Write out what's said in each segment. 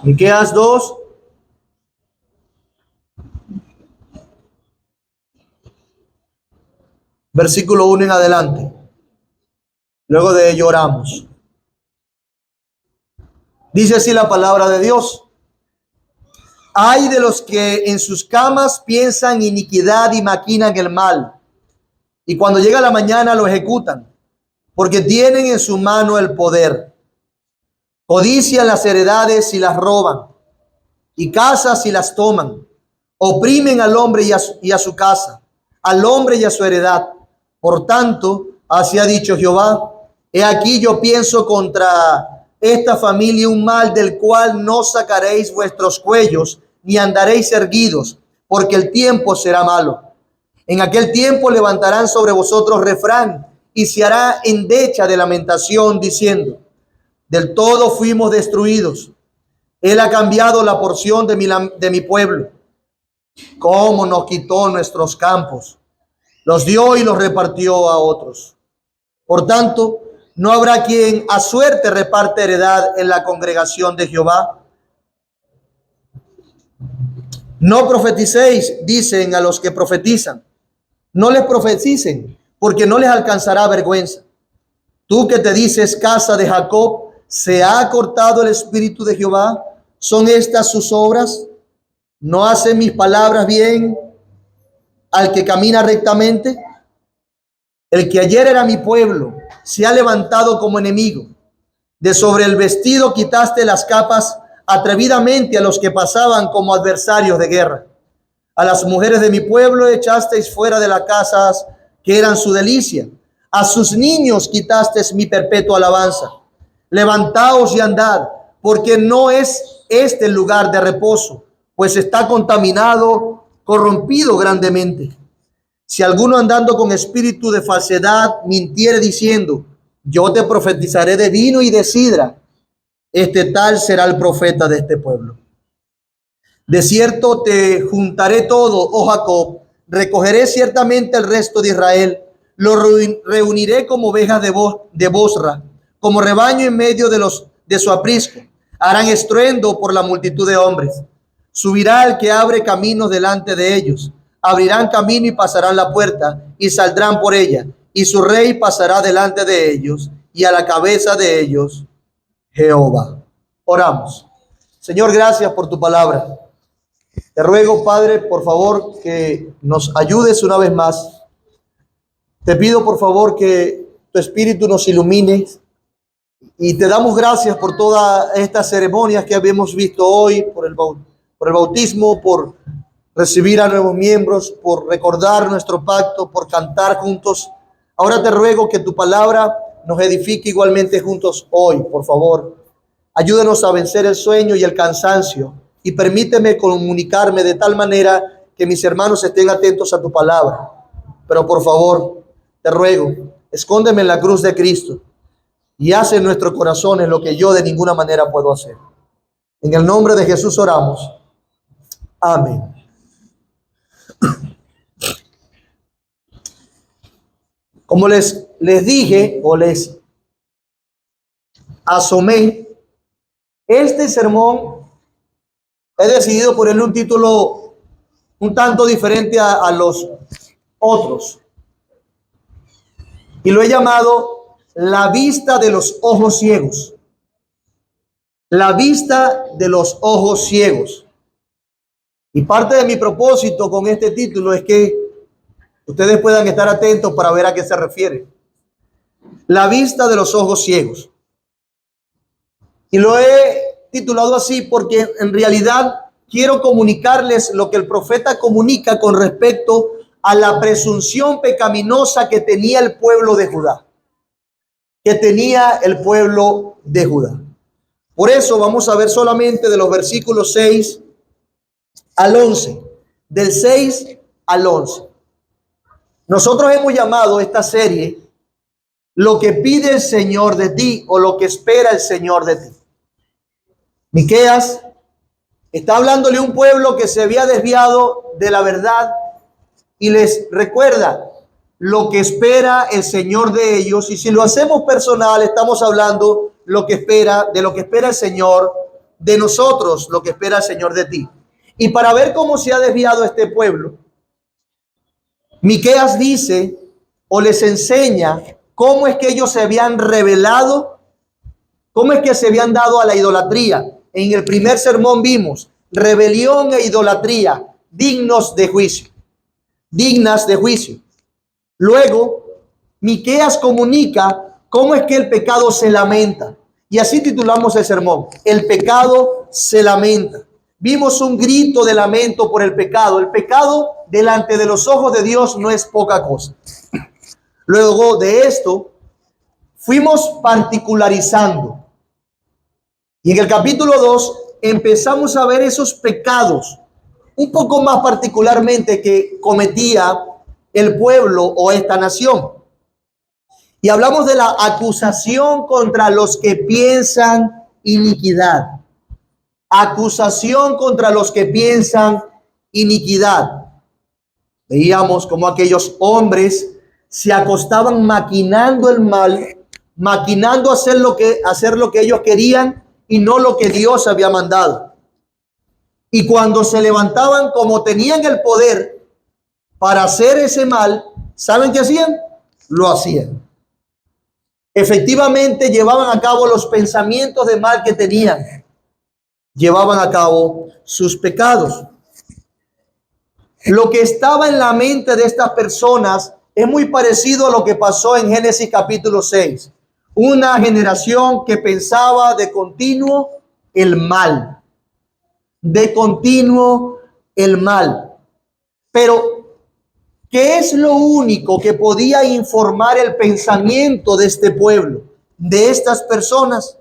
Miqueas 2, versículo 1 en adelante. Luego de ello oramos. Dice así la palabra de Dios: ay de los que en sus camas piensan iniquidad y maquinan el mal, y cuando llega la mañana lo ejecutan, porque tienen en su mano el poder. Codician las heredades y las roban, y casas y las toman. Oprimen al hombre y a su casa, al hombre y a su heredad. Por tanto, así ha dicho Jehová: he aquí yo pienso contra esta familia un mal del cual no sacaréis vuestros cuellos, ni andaréis erguidos, porque el tiempo será malo. En aquel tiempo levantarán sobre vosotros refrán, y se hará endecha de lamentación, diciendo: del todo fuimos destruidos. Él ha cambiado la porción de mi pueblo. Cómo nos quitó nuestros campos, los dio y los repartió a otros. Por tanto, no habrá quien a suerte reparte heredad en la congregación de Jehová. No profeticéis, dicen a los que profetizan. No les profeticen, porque no les alcanzará vergüenza. Tú que te dices casa de Jacob, ¿se ha cortado el espíritu de Jehová? ¿Son estas sus obras? ¿No hacen mis palabras bien al que camina rectamente? El que ayer era mi pueblo se ha levantado como enemigo. De sobre el vestido quitaste las capas atrevidamente a los que pasaban como adversarios de guerra. A las mujeres de mi pueblo echasteis fuera de las casas que eran su delicia. A sus niños quitasteis mi perpetua alabanza. Levantaos y andad, porque no es este el lugar de reposo, pues está contaminado, corrompido grandemente. Si alguno andando con espíritu de falsedad mintiere diciendo: yo te profetizaré de vino y de sidra, este tal será el profeta de este pueblo. De cierto te juntaré todo, oh Jacob, recogeré ciertamente el resto de Israel, lo reuniré como ovejas de Bosra, como rebaño en medio de su aprisco. Harán estruendo por la multitud de hombres. Subirá el que abre caminos delante de ellos. Abrirán camino y pasarán la puerta y saldrán por ella. Y su rey pasará delante de ellos, y a la cabeza de ellos Jehová. Oramos. Señor, gracias por tu palabra. Te ruego, Padre, por favor, que nos ayudes una vez más. Te pido, por favor, que tu Espíritu nos ilumine. Y te damos gracias por todas estas ceremonias que habíamos visto hoy, por el bautismo, por recibir a nuevos miembros, por recordar nuestro pacto, por cantar juntos. Ahora te ruego que tu palabra nos edifique igualmente juntos hoy, por favor. Ayúdanos a vencer el sueño y el cansancio, y permíteme comunicarme de tal manera que mis hermanos estén atentos a tu palabra. Pero por favor, te ruego, escóndeme en la cruz de Cristo y haz en nuestros corazones lo que yo de ninguna manera puedo hacer. En el nombre de Jesús oramos. Amén. Como les dije o les asomé, este sermón he decidido ponerle un título un tanto diferente a los otros. Y lo he llamado La vista de los ojos ciegos. La vista de los ojos ciegos. Y parte de mi propósito con este título es que ustedes puedan estar atentos para ver a qué se refiere. La vista de los ojos ciegos. Y lo he titulado así porque en realidad quiero comunicarles lo que el profeta comunica con respecto a la presunción pecaminosa que tenía el pueblo de Judá. Por eso vamos a ver solamente de los versículos 6 al 11. Del 6 al 11. Nosotros hemos llamado esta serie Lo que pide el Señor de ti, o lo que espera el Señor de ti. Miqueas está hablándole a un pueblo que se había desviado de la verdad y les recuerda lo que espera el Señor de ellos. Y si lo hacemos personal, estamos hablando de lo que espera el Señor de nosotros lo que espera el Señor de ti. Y para ver cómo se ha desviado este pueblo, Miqueas dice o les enseña cómo es que ellos se habían rebelado, cómo es que se habían dado a la idolatría. En el primer sermón vimos rebelión e idolatría dignas de juicio. Luego, Miqueas comunica cómo es que el pecado se lamenta. Y así titulamos el sermón: el pecado se lamenta. Vimos un grito de lamento por el pecado. El pecado delante de los ojos de Dios no es poca cosa. Luego de esto, fuimos particularizando. Y en el capítulo 2 empezamos a ver esos pecados, un poco más particularmente que cometía el pueblo o esta nación. Y hablamos de la acusación contra los que piensan iniquidad. Acusación contra los que piensan iniquidad. Veíamos cómo aquellos hombres se acostaban maquinando el mal, maquinando hacer lo que ellos querían y no lo que Dios había mandado. Y cuando se levantaban, como tenían el poder para hacer ese mal, ¿saben qué hacían? Lo hacían. Efectivamente llevaban a cabo los pensamientos de mal que tenían. Llevaban a cabo sus pecados. Lo que estaba en la mente de estas personas es muy parecido a lo que pasó en Génesis capítulo 6. Una generación que pensaba de continuo el mal. De continuo el mal. Pero, ¿qué es lo único que podía informar el pensamiento de este pueblo, de estas personas?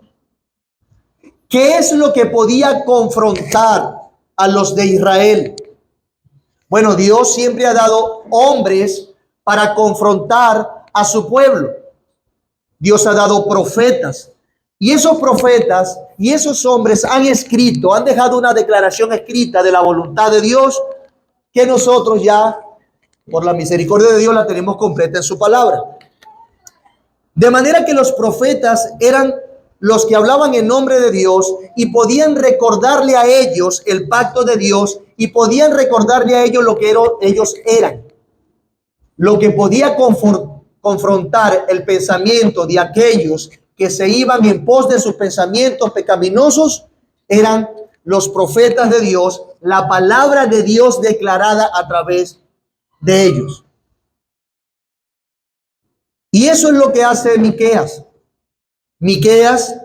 ¿Qué es lo que podía confrontar a los de Israel? Bueno, Dios siempre ha dado hombres para confrontar a su pueblo. Dios ha dado profetas. Y esos profetas y esos hombres han escrito, han dejado una declaración escrita de la voluntad de Dios que nosotros ya, por la misericordia de Dios, la tenemos completa en su palabra. De manera que los profetas eran los que hablaban en nombre de Dios y podían recordarle a ellos el pacto de Dios y podían recordarle a ellos lo que ellos eran. Lo que podía confrontar el pensamiento de aquellos que se iban en pos de sus pensamientos pecaminosos eran los profetas de Dios, la palabra de Dios declarada a través de ellos. Y eso es lo que hace Miqueas. Miqueas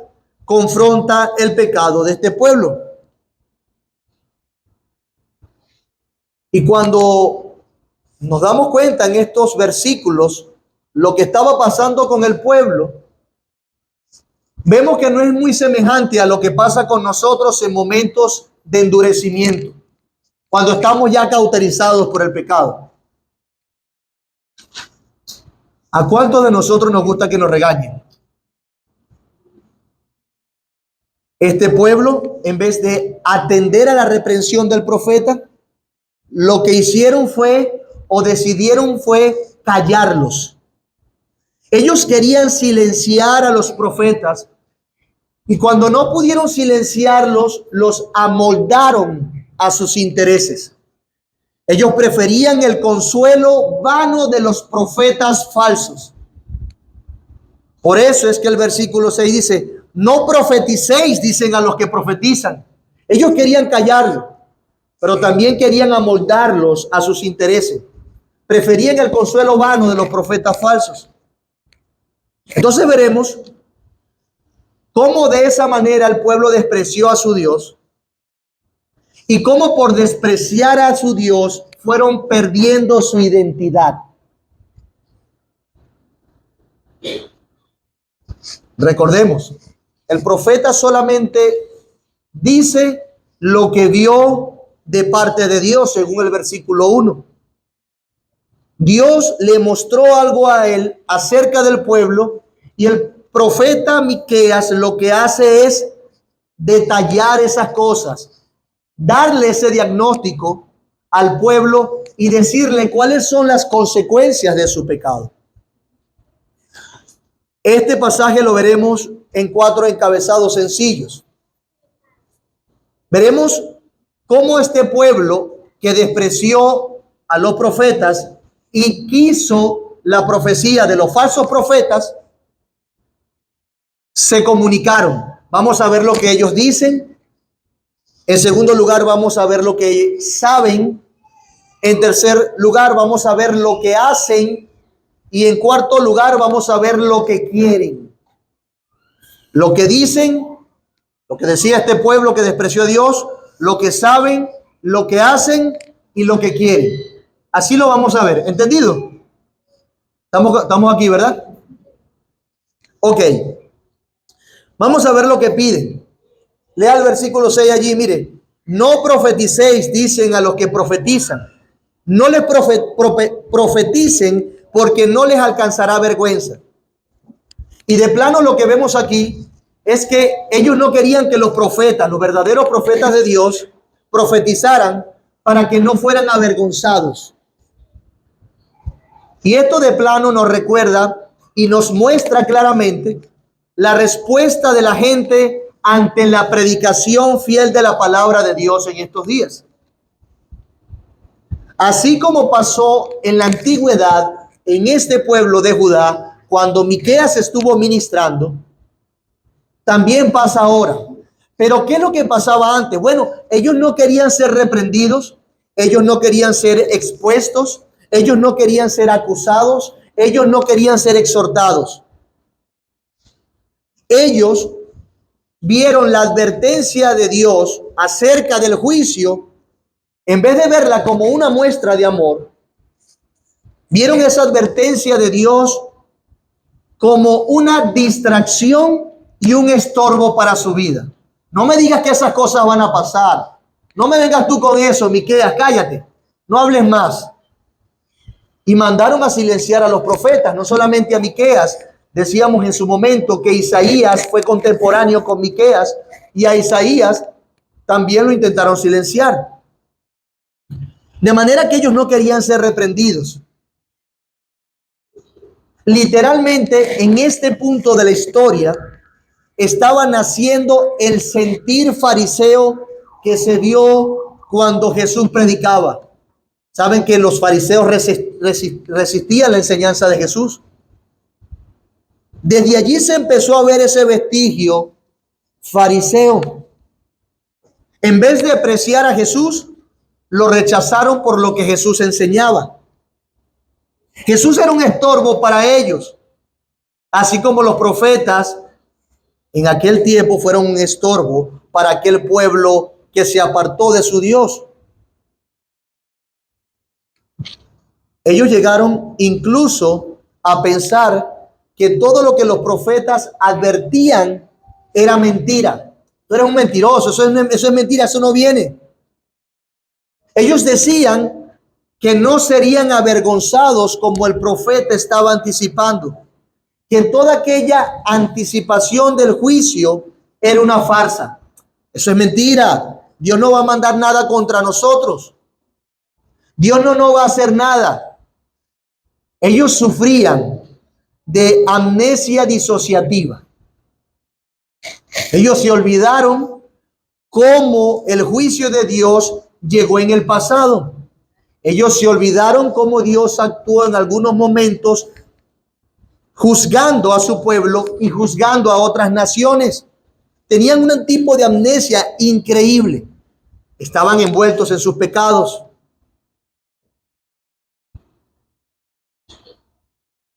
confronta el pecado de este pueblo. Y cuando nos damos cuenta en estos versículos lo que estaba pasando con el pueblo, vemos que no es muy semejante a lo que pasa con nosotros en momentos de endurecimiento, cuando estamos ya cauterizados por el pecado. ¿A cuántos de nosotros nos gusta que nos regañen? Este pueblo, en vez de atender a la reprensión del profeta, lo que hicieron fue, o decidieron fue, callarlos. Ellos querían silenciar a los profetas y cuando no pudieron silenciarlos, los amoldaron a sus intereses. Ellos preferían el consuelo vano de los profetas falsos. Por eso es que el versículo 6 dice: no profeticéis, dicen a los que profetizan. Ellos querían callarlo, pero también querían amoldarlos a sus intereses. Preferían el consuelo vano de los profetas falsos. Entonces veremos cómo de esa manera el pueblo despreció a su Dios y cómo por despreciar a su Dios fueron perdiendo su identidad. Recordemos, el profeta solamente dice lo que vio de parte de Dios, según el versículo 1. Dios le mostró algo a él acerca del pueblo y el profeta Miqueas lo que hace es detallar esas cosas, darle ese diagnóstico al pueblo y decirle cuáles son las consecuencias de su pecado. Este pasaje lo veremos en 4 encabezados sencillos. Veremos cómo este pueblo que despreció a los profetas y quiso la profecía de los falsos profetas, se comunicaron. Vamos a ver lo que ellos dicen. En segundo lugar, vamos a ver lo que saben. En tercer lugar, vamos a ver lo que hacen. Y en cuarto lugar, vamos a ver lo que quieren. Lo que dicen, lo que decía este pueblo que despreció a Dios, lo que saben, lo que hacen y lo que quieren. Así lo vamos a ver. ¿Entendido? Estamos aquí, ¿verdad? Ok. Vamos a ver lo que piden. Lea el versículo 6 allí, mire. No profeticéis, dicen a los que profetizan. No les profeticen porque no les alcanzará vergüenza. Y de plano lo que vemos aquí es que ellos no querían que los profetas, los verdaderos profetas de Dios, profetizaran para que no fueran avergonzados. Y esto de plano nos recuerda y nos muestra claramente la respuesta de la gente ante la predicación fiel de la palabra de Dios en estos días. Así como pasó en la antigüedad en este pueblo de Judá, cuando Miqueas estuvo ministrando, también pasa ahora. Pero ¿qué es lo que pasaba antes? Bueno, ellos no querían ser reprendidos, ellos no querían ser expuestos, ellos no querían ser acusados, ellos no querían ser exhortados. Ellos vieron la advertencia de Dios acerca del juicio, en vez de verla como una muestra de amor, vieron esa advertencia de Dios como una distracción y un estorbo para su vida. No me digas que esas cosas van a pasar. No me vengas tú con eso, Miqueas, cállate. No hables más. Y mandaron a silenciar a los profetas, no solamente a Miqueas. Decíamos en su momento que Isaías fue contemporáneo con Miqueas y a Isaías también lo intentaron silenciar. De manera que ellos no querían ser reprendidos. Literalmente, en este punto de la historia, estaba naciendo el sentir fariseo que se dio cuando Jesús predicaba. Saben que los fariseos resistían la enseñanza de Jesús. Desde allí se empezó a ver ese vestigio fariseo. En vez de apreciar a Jesús, lo rechazaron por lo que Jesús enseñaba. Jesús era un estorbo para ellos, así como los profetas en aquel tiempo fueron un estorbo para aquel pueblo que se apartó de su Dios. Ellos llegaron incluso a pensar que todo lo que los profetas advertían era mentira. Tú eres un mentiroso, eso es mentira, eso no viene. Ellos decían que no serían avergonzados como el profeta estaba anticipando, que toda aquella anticipación del juicio era una farsa. Eso es mentira. Dios no va a mandar nada contra nosotros. Dios no nos va a hacer nada. Ellos sufrían de amnesia disociativa. Ellos se olvidaron cómo el juicio de Dios llegó en el pasado. Ellos se olvidaron cómo Dios actuó en algunos momentos juzgando a su pueblo y juzgando a otras naciones. Tenían un tipo de amnesia increíble. Estaban envueltos en sus pecados.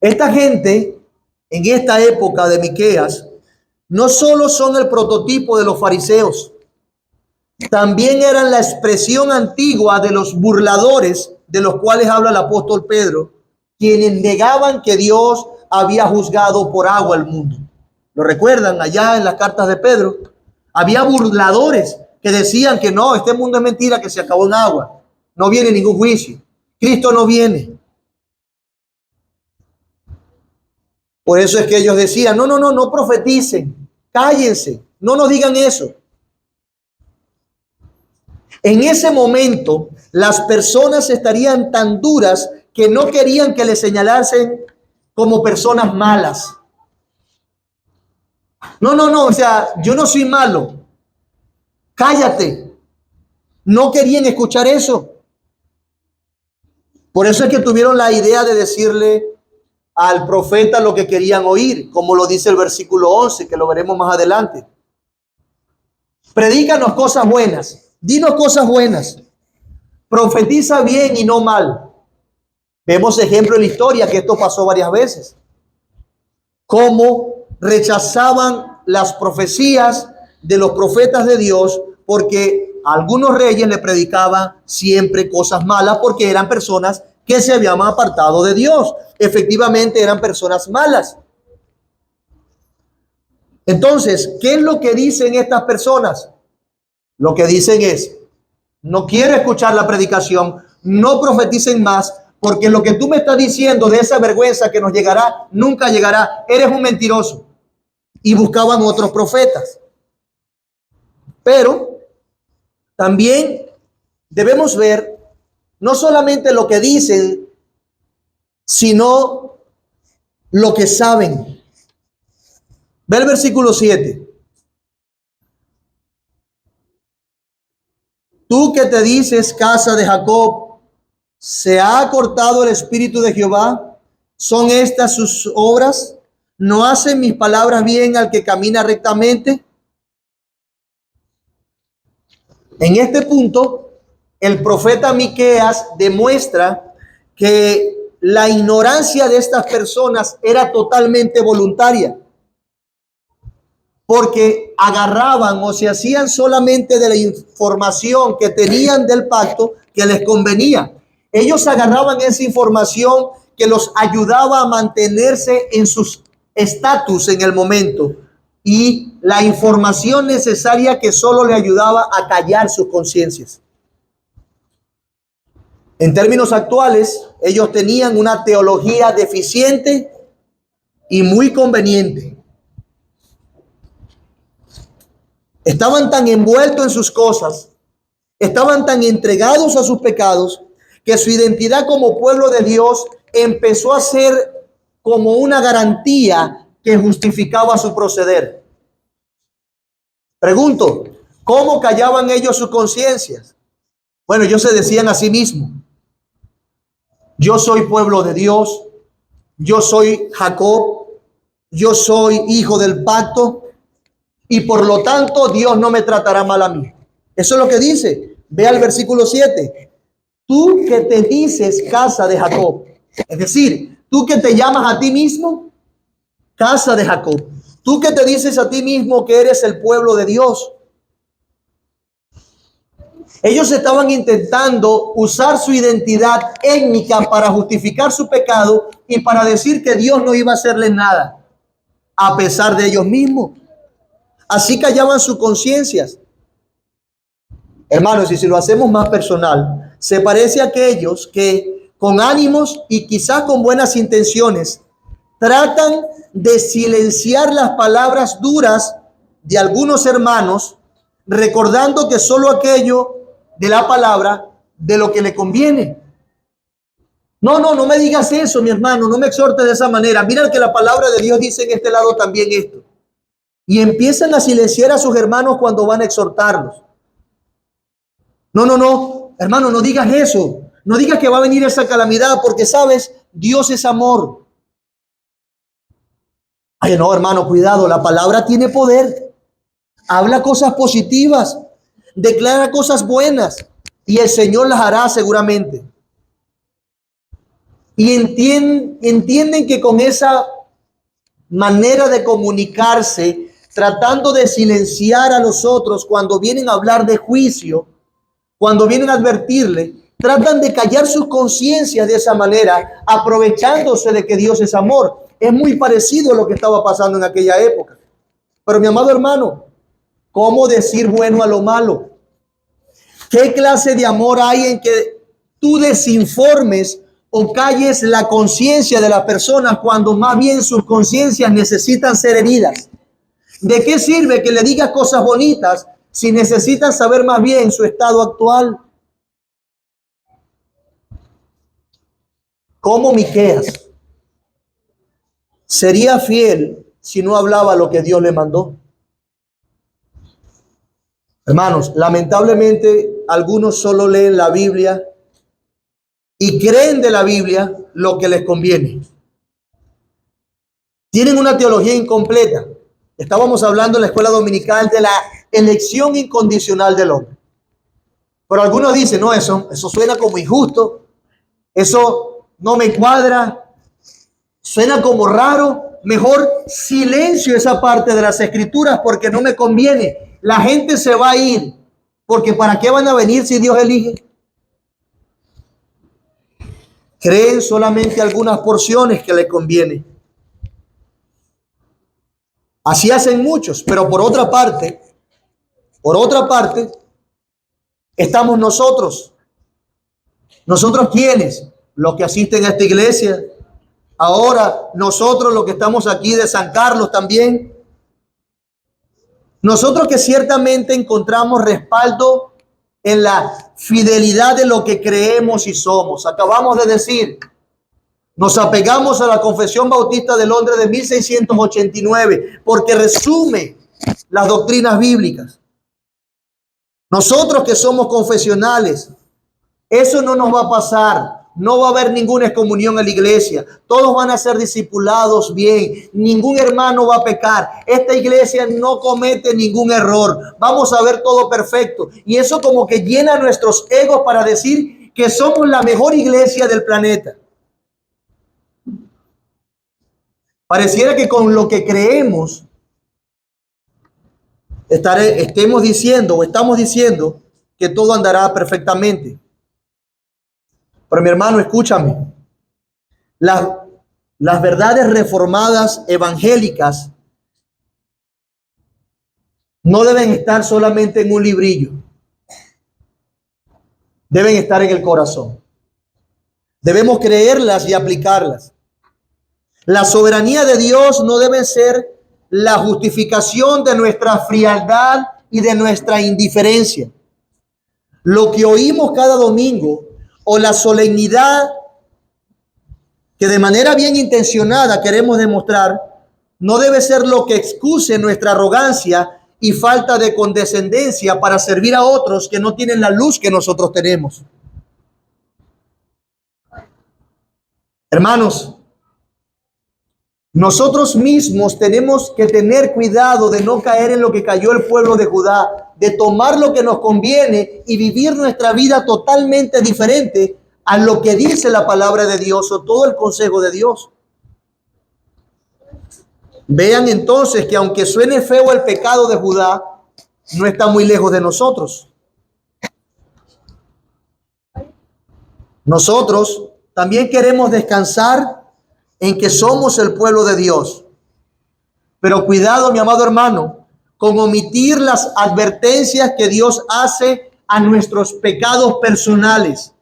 Esta gente, en esta época de Miqueas, no solo son el prototipo de los fariseos, también eran la expresión antigua de los burladores de los cuales habla el apóstol Pedro, quienes negaban que Dios había juzgado por agua al mundo. ¿Lo recuerdan? Allá en las cartas de Pedro, había burladores que decían que no, este mundo es mentira, que se acabó en agua. No viene ningún juicio. Cristo no viene. Por eso es que ellos decían, no profeticen, cállense, no nos digan eso. En ese momento, las personas estarían tan duras que no querían que les señalasen como personas malas. No, o sea, yo no soy malo. Cállate. No querían escuchar eso. Por eso es que tuvieron la idea de decirle al profeta lo que querían oír, como lo dice el versículo 11, que lo veremos más adelante. Predícanos cosas buenas, dinos cosas buenas, profetiza bien y no mal. Vemos ejemplo en la historia que esto pasó varias veces. Cómo rechazaban las profecías de los profetas de Dios porque a algunos reyes le predicaban siempre cosas malas porque eran personas que se habían apartado de Dios. Efectivamente eran personas malas. Entonces, ¿qué es lo que dicen estas personas? Lo que dicen es: no quiero escuchar la predicación, no profeticen más, porque lo que tú me estás diciendo de esa vergüenza que nos llegará, nunca llegará. Eres un mentiroso. Y buscaban otros profetas. Pero también debemos ver no solamente lo que dicen, sino lo que saben. Ve el versículo 7. Tú que te dices, casa de Jacob, ¿se ha cortado el espíritu de Jehová? ¿Son estas sus obras? ¿No hacen mis palabras bien al que camina rectamente? En este punto, el profeta Miqueas demuestra que la ignorancia de estas personas era totalmente voluntaria, porque agarraban o se hacían solamente de la información que tenían del pacto que les convenía. Ellos agarraban esa información que los ayudaba a mantenerse en sus estatus en el momento, y la información necesaria que solo le ayudaba a callar sus conciencias. En términos actuales, ellos tenían una teología deficiente y muy conveniente. Estaban tan envueltos en sus cosas, estaban tan entregados a sus pecados, que su identidad como pueblo de Dios empezó a ser como una garantía que justificaba su proceder. Pregunto, ¿cómo callaban ellos sus conciencias? Bueno, ellos se decían a sí mismos: yo soy pueblo de Dios, yo soy Jacob, yo soy hijo del pacto, y por lo tanto Dios no me tratará mal a mí. Eso es lo que dice. Ve al versículo 7. Tú que te dices casa de Jacob, es decir, tú que te llamas a ti mismo casa de Jacob, tú que te dices a ti mismo que eres el pueblo de Dios. Ellos estaban intentando usar su identidad étnica para justificar su pecado y para decir que Dios no iba a hacerles nada, a pesar de ellos mismos. Así callaban sus conciencias. Hermanos, y si lo hacemos más personal, se parece a aquellos que con ánimos y quizás con buenas intenciones tratan de silenciar las palabras duras de algunos hermanos, recordando que solo aquello de la palabra de lo que le conviene. No me digas eso, mi hermano, no me exhortes de esa manera. Mira que la palabra de Dios dice en este lado también esto. Y empiezan a silenciar a sus hermanos cuando van a exhortarlos. No, hermano, no digas eso. No digas que va a venir esa calamidad, porque sabes, Dios es amor. Ay, no, hermano, cuidado, la palabra tiene poder. Habla cosas positivas, declara cosas buenas, y el Señor las hará seguramente. Y entienden que con esa manera de comunicarse, tratando de silenciar a los otros cuando vienen a hablar de juicio, cuando vienen a advertirle, tratan de callar sus conciencias de esa manera, aprovechándose de que Dios es amor. Es muy parecido a lo que estaba pasando en aquella época. Pero mi amado hermano, ¿cómo decir bueno a lo malo? ¿Qué clase de amor hay en que tú desinformes o calles la conciencia de las personas cuando más bien sus conciencias necesitan ser heridas? ¿De qué sirve que le digas cosas bonitas si necesitan saber más bien su estado actual? ¿Cómo Miqueas sería fiel si no hablaba lo que Dios le mandó? Hermanos, lamentablemente algunos solo leen la Biblia y creen de la Biblia lo que les conviene. Tienen una teología incompleta. Estábamos hablando en la escuela dominical de la elección incondicional del hombre. Pero algunos dicen, no, eso suena como injusto, eso no me cuadra, suena como raro. Mejor silencio esa parte de las escrituras porque no me conviene. La gente se va a ir, porque ¿para qué van a venir si Dios elige? Creen solamente algunas porciones que les conviene. Así hacen muchos, pero por otra parte, estamos nosotros. ¿Nosotros quiénes? Los que asisten a esta iglesia. Ahora nosotros los que estamos aquí de San Carlos también. Nosotros que ciertamente encontramos respaldo en la fidelidad de lo que creemos y somos. Acabamos de decir, nos apegamos a la Confesión Bautista de Londres de 1689 porque resume las doctrinas bíblicas. Nosotros que somos confesionales, eso no nos va a pasar. No va a haber ninguna excomunión en la iglesia. Todos van a ser discipulados bien. Ningún hermano va a pecar. Esta iglesia no comete ningún error. Vamos a ver todo perfecto. Y eso como que llena nuestros egos para decir que somos la mejor iglesia del planeta. Pareciera que con lo que creemos estamos diciendo que todo andará perfectamente. Pero mi hermano, escúchame. Las verdades reformadas evangélicas no deben estar solamente en un librillo. Deben estar en el corazón. Debemos creerlas y aplicarlas. La soberanía de Dios no debe ser la justificación de nuestra frialdad y de nuestra indiferencia. Lo que oímos cada domingo o la solemnidad que de manera bien intencionada queremos demostrar, no debe ser lo que excuse nuestra arrogancia y falta de condescendencia para servir a otros que no tienen la luz que nosotros tenemos. Hermanos, nosotros mismos tenemos que tener cuidado de no caer en lo que cayó el pueblo de Judá, de tomar lo que nos conviene y vivir nuestra vida totalmente diferente a lo que dice la palabra de Dios o todo el consejo de Dios. Vean entonces que aunque suene feo el pecado de Judá, no está muy lejos de nosotros. Nosotros también queremos descansar en que somos el pueblo de Dios. Pero cuidado, mi amado hermano, con omitir las advertencias que Dios hace a nuestros pecados personales.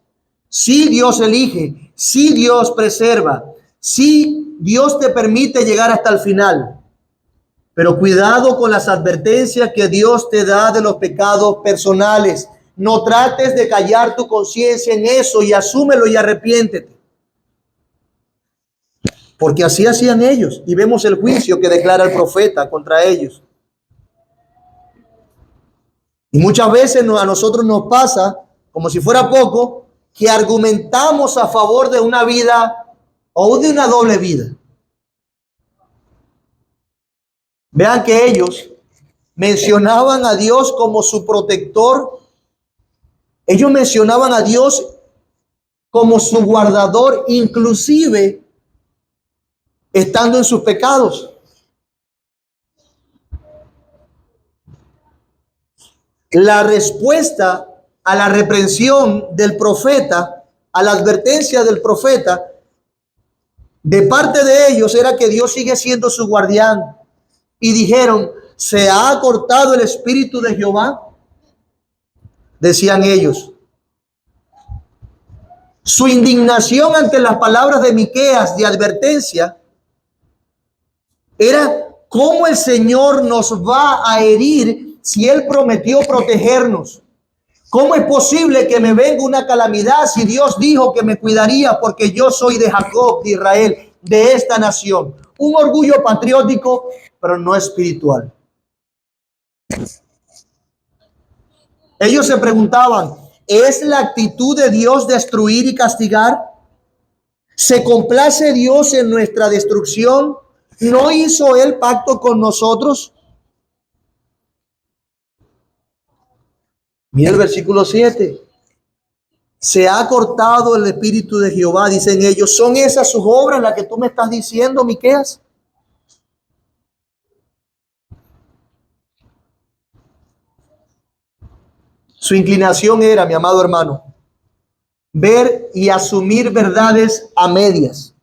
Sí, Dios elige, sí, Dios preserva, sí, Dios te permite llegar hasta el final. Pero cuidado con las advertencias que Dios te da de los pecados personales. No trates de callar tu conciencia en eso y asúmelo y arrepiéntete. Porque así hacían ellos. Y vemos el juicio que declara el profeta contra ellos. Y muchas veces a nosotros nos pasa, como si fuera poco, que argumentamos a favor de una vida o de una doble vida. Vean que ellos mencionaban a Dios como su protector. Ellos mencionaban a Dios como su guardador, inclusive estando en sus pecados. La respuesta a la reprensión del profeta, a la advertencia del profeta, de parte de ellos era que Dios sigue siendo su guardián. Y dijeron, ¿se ha cortado el espíritu de Jehová? Decían ellos. Su indignación ante las palabras de Miqueas de advertencia era cómo el Señor nos va a herir si Él prometió protegernos. ¿Cómo es posible que me venga una calamidad si Dios dijo que me cuidaría porque yo soy de Jacob, de Israel, de esta nación? Un orgullo patriótico, pero no espiritual. Ellos se preguntaban, ¿es la actitud de Dios destruir y castigar? ¿Se complace Dios en nuestra destrucción? ¿No hizo Él pacto con nosotros? Mira el versículo 7. Se ha cortado el espíritu de Jehová, dicen ellos. ¿Son esas sus obras las que tú me estás diciendo, Miqueas? Su inclinación era, mi amado hermano, ver y asumir verdades a medias,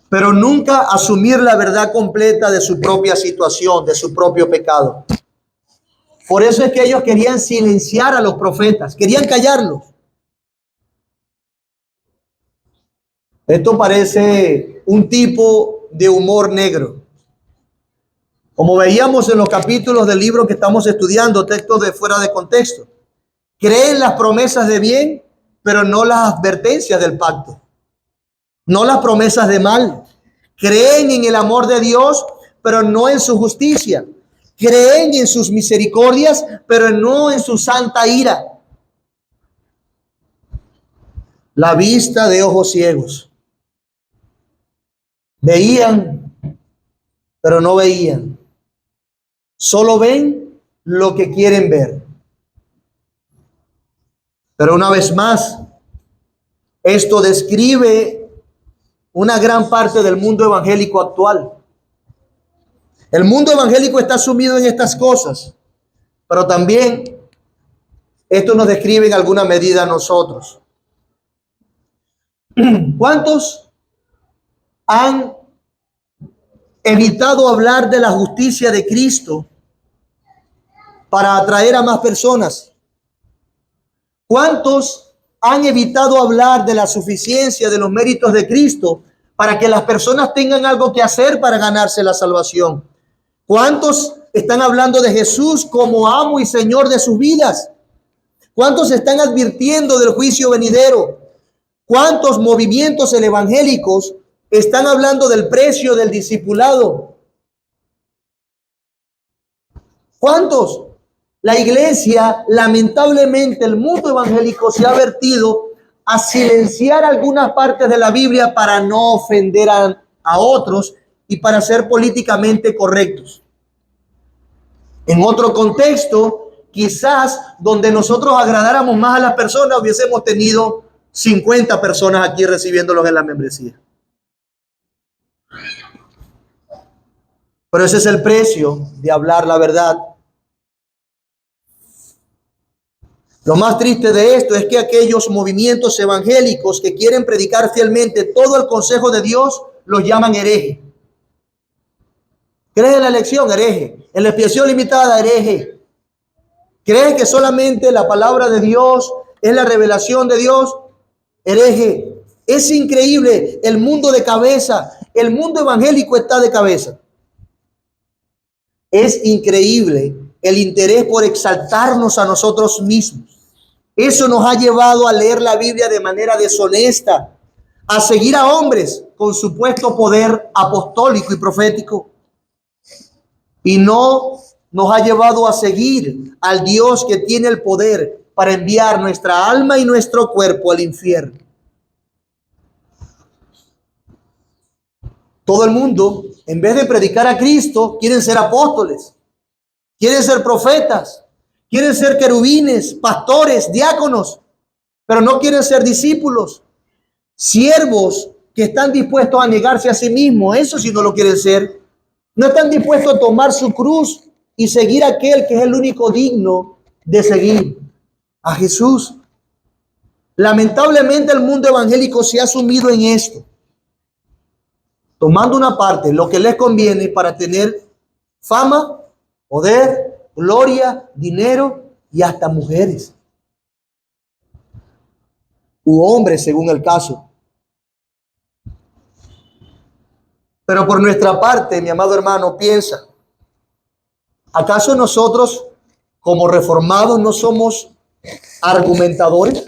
pero nunca asumir la verdad completa de su propia situación, de su propio pecado. Por eso es que ellos querían silenciar a los profetas, querían callarlos. Esto parece un tipo de humor negro. Como veíamos en los capítulos del libro que estamos estudiando, textos de fuera de contexto. Creen las promesas de bien, pero no las advertencias del pacto. No las promesas de mal. Creen en el amor de Dios, pero no en su justicia. Creen en sus misericordias, pero no en su santa ira. La vista de ojos ciegos. Veían, pero no veían. Solo ven lo que quieren ver. Pero una vez más, esto describe una gran parte del mundo evangélico actual. El mundo evangélico está sumido en estas cosas, pero también esto nos describe en alguna medida a nosotros. ¿Cuántos han evitado hablar de la justicia de Cristo para atraer a más personas? ¿Cuántos han evitado hablar de la suficiencia de los méritos de Cristo para que las personas tengan algo que hacer para ganarse la salvación? ¿Cuántos están hablando de Jesús como amo y Señor de sus vidas? ¿Cuántos están advirtiendo del juicio venidero? ¿Cuántos movimientos evangélicos están hablando del precio del discipulado? ¿Cuántos? La iglesia, lamentablemente, el mundo evangélico se ha vertido a silenciar algunas partes de la Biblia para no ofender a otros y para ser políticamente correctos. En otro contexto, quizás donde nosotros agradáramos más a las personas, hubiésemos tenido 50 personas aquí recibiéndolos en la membresía. Pero ese es el precio de hablar la verdad. Lo más triste de esto es que aquellos movimientos evangélicos que quieren predicar fielmente todo el consejo de Dios los llaman hereje. ¿Crees en la elección? Hereje. En la expiación limitada, hereje. ¿Crees que solamente la palabra de Dios es la revelación de Dios? Hereje. Es increíble el mundo de cabeza. El mundo evangélico está de cabeza. Es increíble el interés por exaltarnos a nosotros mismos. Eso nos ha llevado a leer la Biblia de manera deshonesta, a seguir a hombres con supuesto poder apostólico y profético. Y no nos ha llevado a seguir al Dios que tiene el poder para enviar nuestra alma y nuestro cuerpo al infierno. Todo el mundo, en vez de predicar a Cristo, quieren ser apóstoles, quieren ser profetas, quieren ser querubines, pastores, diáconos, pero no quieren ser discípulos, siervos que están dispuestos a negarse a sí mismos. Eso sí no lo quieren ser. No están dispuestos a tomar su cruz y seguir a aquel que es el único digno de seguir, a Jesús. Lamentablemente el mundo evangélico se ha sumido en esto, tomando una parte, lo que les conviene para tener fama, poder, gloria, dinero y hasta mujeres u hombres según el caso. Pero por nuestra parte, mi amado hermano, piensa, ¿acaso nosotros como reformados no somos argumentadores?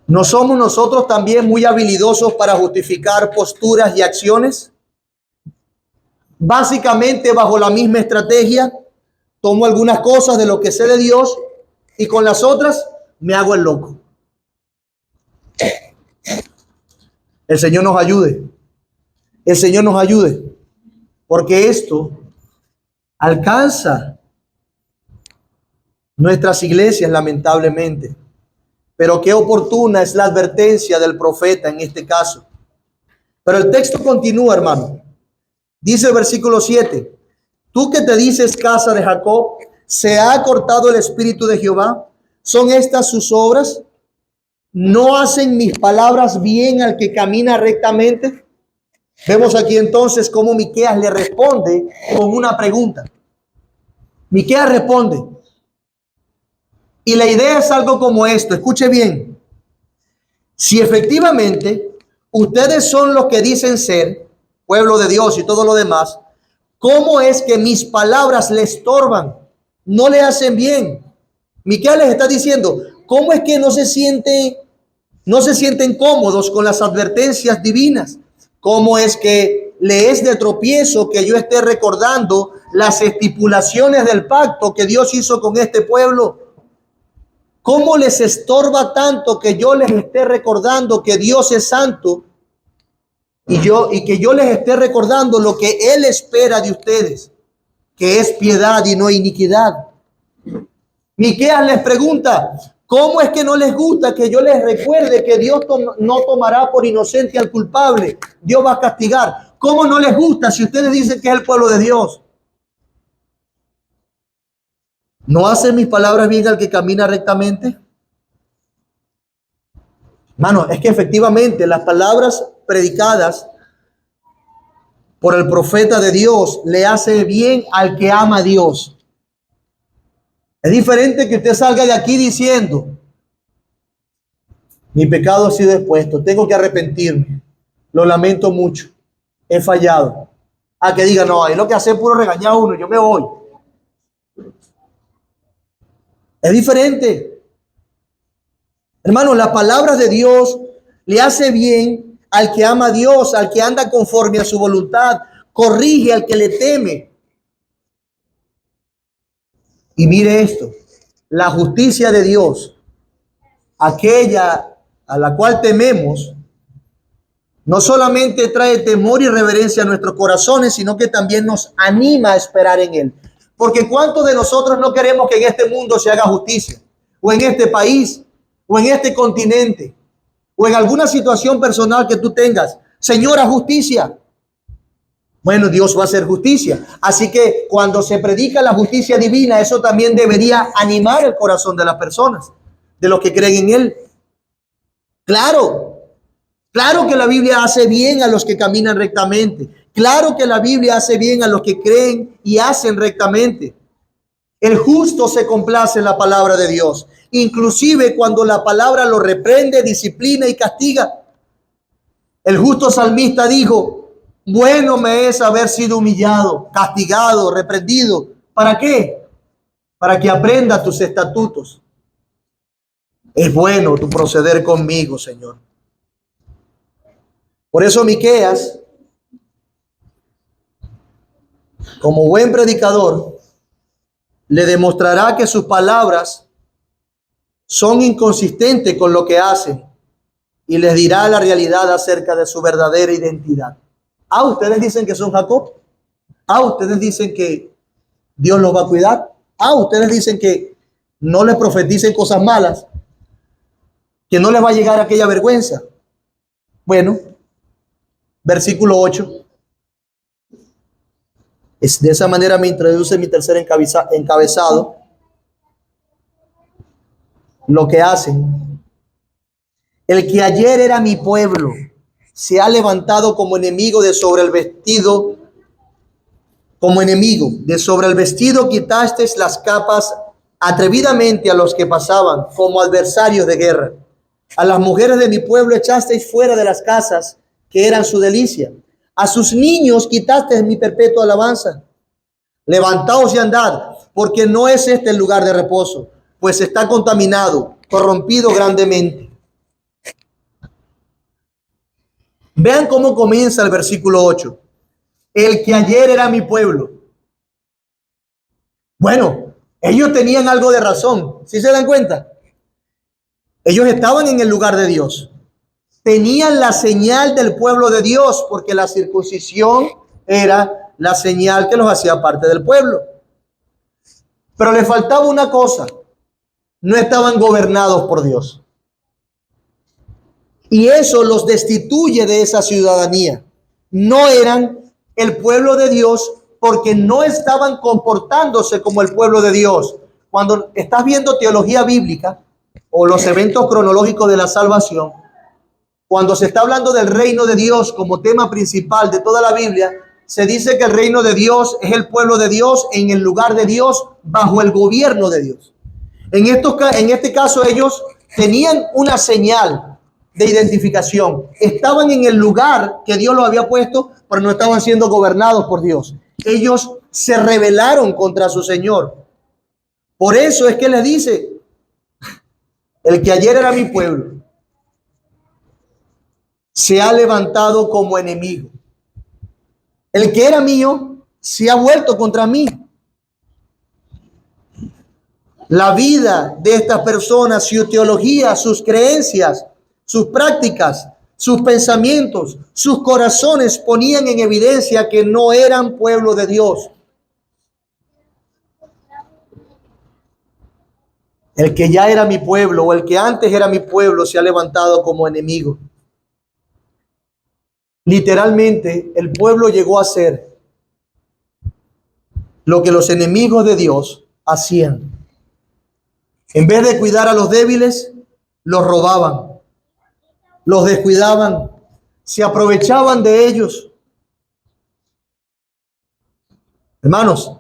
¿No somos nosotros también muy habilidosos para justificar posturas y acciones? Básicamente bajo la misma estrategia, tomo algunas cosas de lo que sé de Dios y con las otras me hago el loco. El Señor nos ayude. El Señor nos ayude. Porque esto alcanza nuestras iglesias, lamentablemente. Pero qué oportuna es la advertencia del profeta en este caso. Pero el texto continúa, hermano. Dice el versículo 7. Tú que te dices casa de Jacob, ¿se ha cortado el espíritu de Jehová? ¿Son estas sus obras? ¿No hacen mis palabras bien al que camina rectamente? Vemos aquí entonces cómo Miqueas le responde con una pregunta. Miqueas responde. Y la idea es algo como esto. Escuche bien. Si efectivamente ustedes son los que dicen ser, pueblo de Dios y todo lo demás, ¿cómo es que mis palabras le estorban? No le hacen bien. Miqueas les está diciendo, ¿cómo es que no se sienten cómodos con las advertencias divinas? ¿Cómo es que le es de tropiezo que yo esté recordando las estipulaciones del pacto que Dios hizo con este pueblo? ¿Cómo les estorba tanto que yo les esté recordando que Dios es santo y que yo les esté recordando lo que Él espera de ustedes, que es piedad y no iniquidad? Miqueas les pregunta, ¿cómo es que no les gusta que yo les recuerde que Dios no tomará por inocente al culpable? Dios va a castigar. ¿Cómo no les gusta si ustedes dicen que es el pueblo de Dios? ¿No hacen mis palabras bien al que camina rectamente? Hermano, es que efectivamente las palabras predicadas por el profeta de Dios le hace bien al que ama a Dios. Es diferente que usted salga de aquí diciendo, mi pecado ha sido expuesto, tengo que arrepentirme, lo lamento mucho, he fallado. A que diga, no, es lo que hace puro regañar a uno, yo me voy. Es diferente. Hermano, las palabras de Dios le hace bien al que ama a Dios, al que anda conforme a su voluntad, corrige al que le teme. Y mire esto, la justicia de Dios, aquella a la cual tememos, no solamente trae temor y reverencia a nuestros corazones, sino que también nos anima a esperar en Él. Porque ¿cuántos de nosotros no queremos que en este mundo se haga justicia? O en este país, o en este continente, o en alguna situación personal que tú tengas. Señora, justicia. Bueno, Dios va a hacer justicia. Así que cuando se predica la justicia divina, eso también debería animar el corazón de las personas, de los que creen en Él. Claro, claro que la Biblia hace bien a los que caminan rectamente. Claro que la Biblia hace bien a los que creen y hacen rectamente. El justo se complace en la palabra de Dios, inclusive cuando la palabra lo reprende, disciplina y castiga. El justo salmista dijo, bueno me es haber sido humillado, castigado, reprendido. ¿Para qué? Para que aprenda tus estatutos. Es bueno tu proceder conmigo, Señor. Por eso Miqueas, como buen predicador, le demostrará que sus palabras son inconsistentes con lo que hacen y les dirá la realidad acerca de su verdadera identidad. Ah, ustedes dicen que son Jacob. Ah, ustedes dicen que Dios los va a cuidar. Ah, ustedes dicen que no les profeticen cosas malas, que no les va a llegar aquella vergüenza. Bueno, versículo 8. Es de esa manera me introduce mi tercer encabezado. Lo que hacen. El que ayer era mi pueblo se ha levantado como enemigo de sobre el vestido. Como enemigo de sobre el vestido quitasteis las capas atrevidamente a los que pasaban como adversarios de guerra. A las mujeres de mi pueblo echasteis fuera de las casas que eran su delicia. A sus niños quitasteis mi perpetua alabanza. Levantaos y andad, porque no es este el lugar de reposo, pues está contaminado, corrompido grandemente. Vean cómo comienza el versículo 8. El que ayer era mi pueblo. Bueno, ellos tenían algo de razón. ¿Sí se dan cuenta? Ellos estaban en el lugar de Dios. Tenían la señal del pueblo de Dios, porque la circuncisión era la señal que los hacía parte del pueblo. Pero les faltaba una cosa: no estaban gobernados por Dios. Y eso los destituye de esa ciudadanía. No eran el pueblo de Dios porque no estaban comportándose como el pueblo de Dios. Cuando estás viendo teología bíblica o los eventos cronológicos de la salvación, cuando se está hablando del reino de Dios como tema principal de toda la Biblia, se dice que el reino de Dios es el pueblo de Dios en el lugar de Dios, bajo el gobierno de Dios. En este caso ellos tenían una señal de identificación. Estaban en el lugar que Dios los había puesto, pero no estaban siendo gobernados por Dios. Ellos se rebelaron contra su Señor. Por eso es que les dice: el que ayer era mi pueblo se ha levantado como enemigo. El que era mío se ha vuelto contra mí. La vida de estas personas, su teología, sus creencias, sus prácticas, sus pensamientos, sus corazones ponían en evidencia que no eran pueblo de Dios. El que ya era mi pueblo, o el que antes era mi pueblo, se ha levantado como enemigo. Literalmente, el pueblo llegó a ser lo que los enemigos de Dios hacían. En vez de cuidar a los débiles, los robaban, los descuidaban, se aprovechaban de ellos. Hermanos,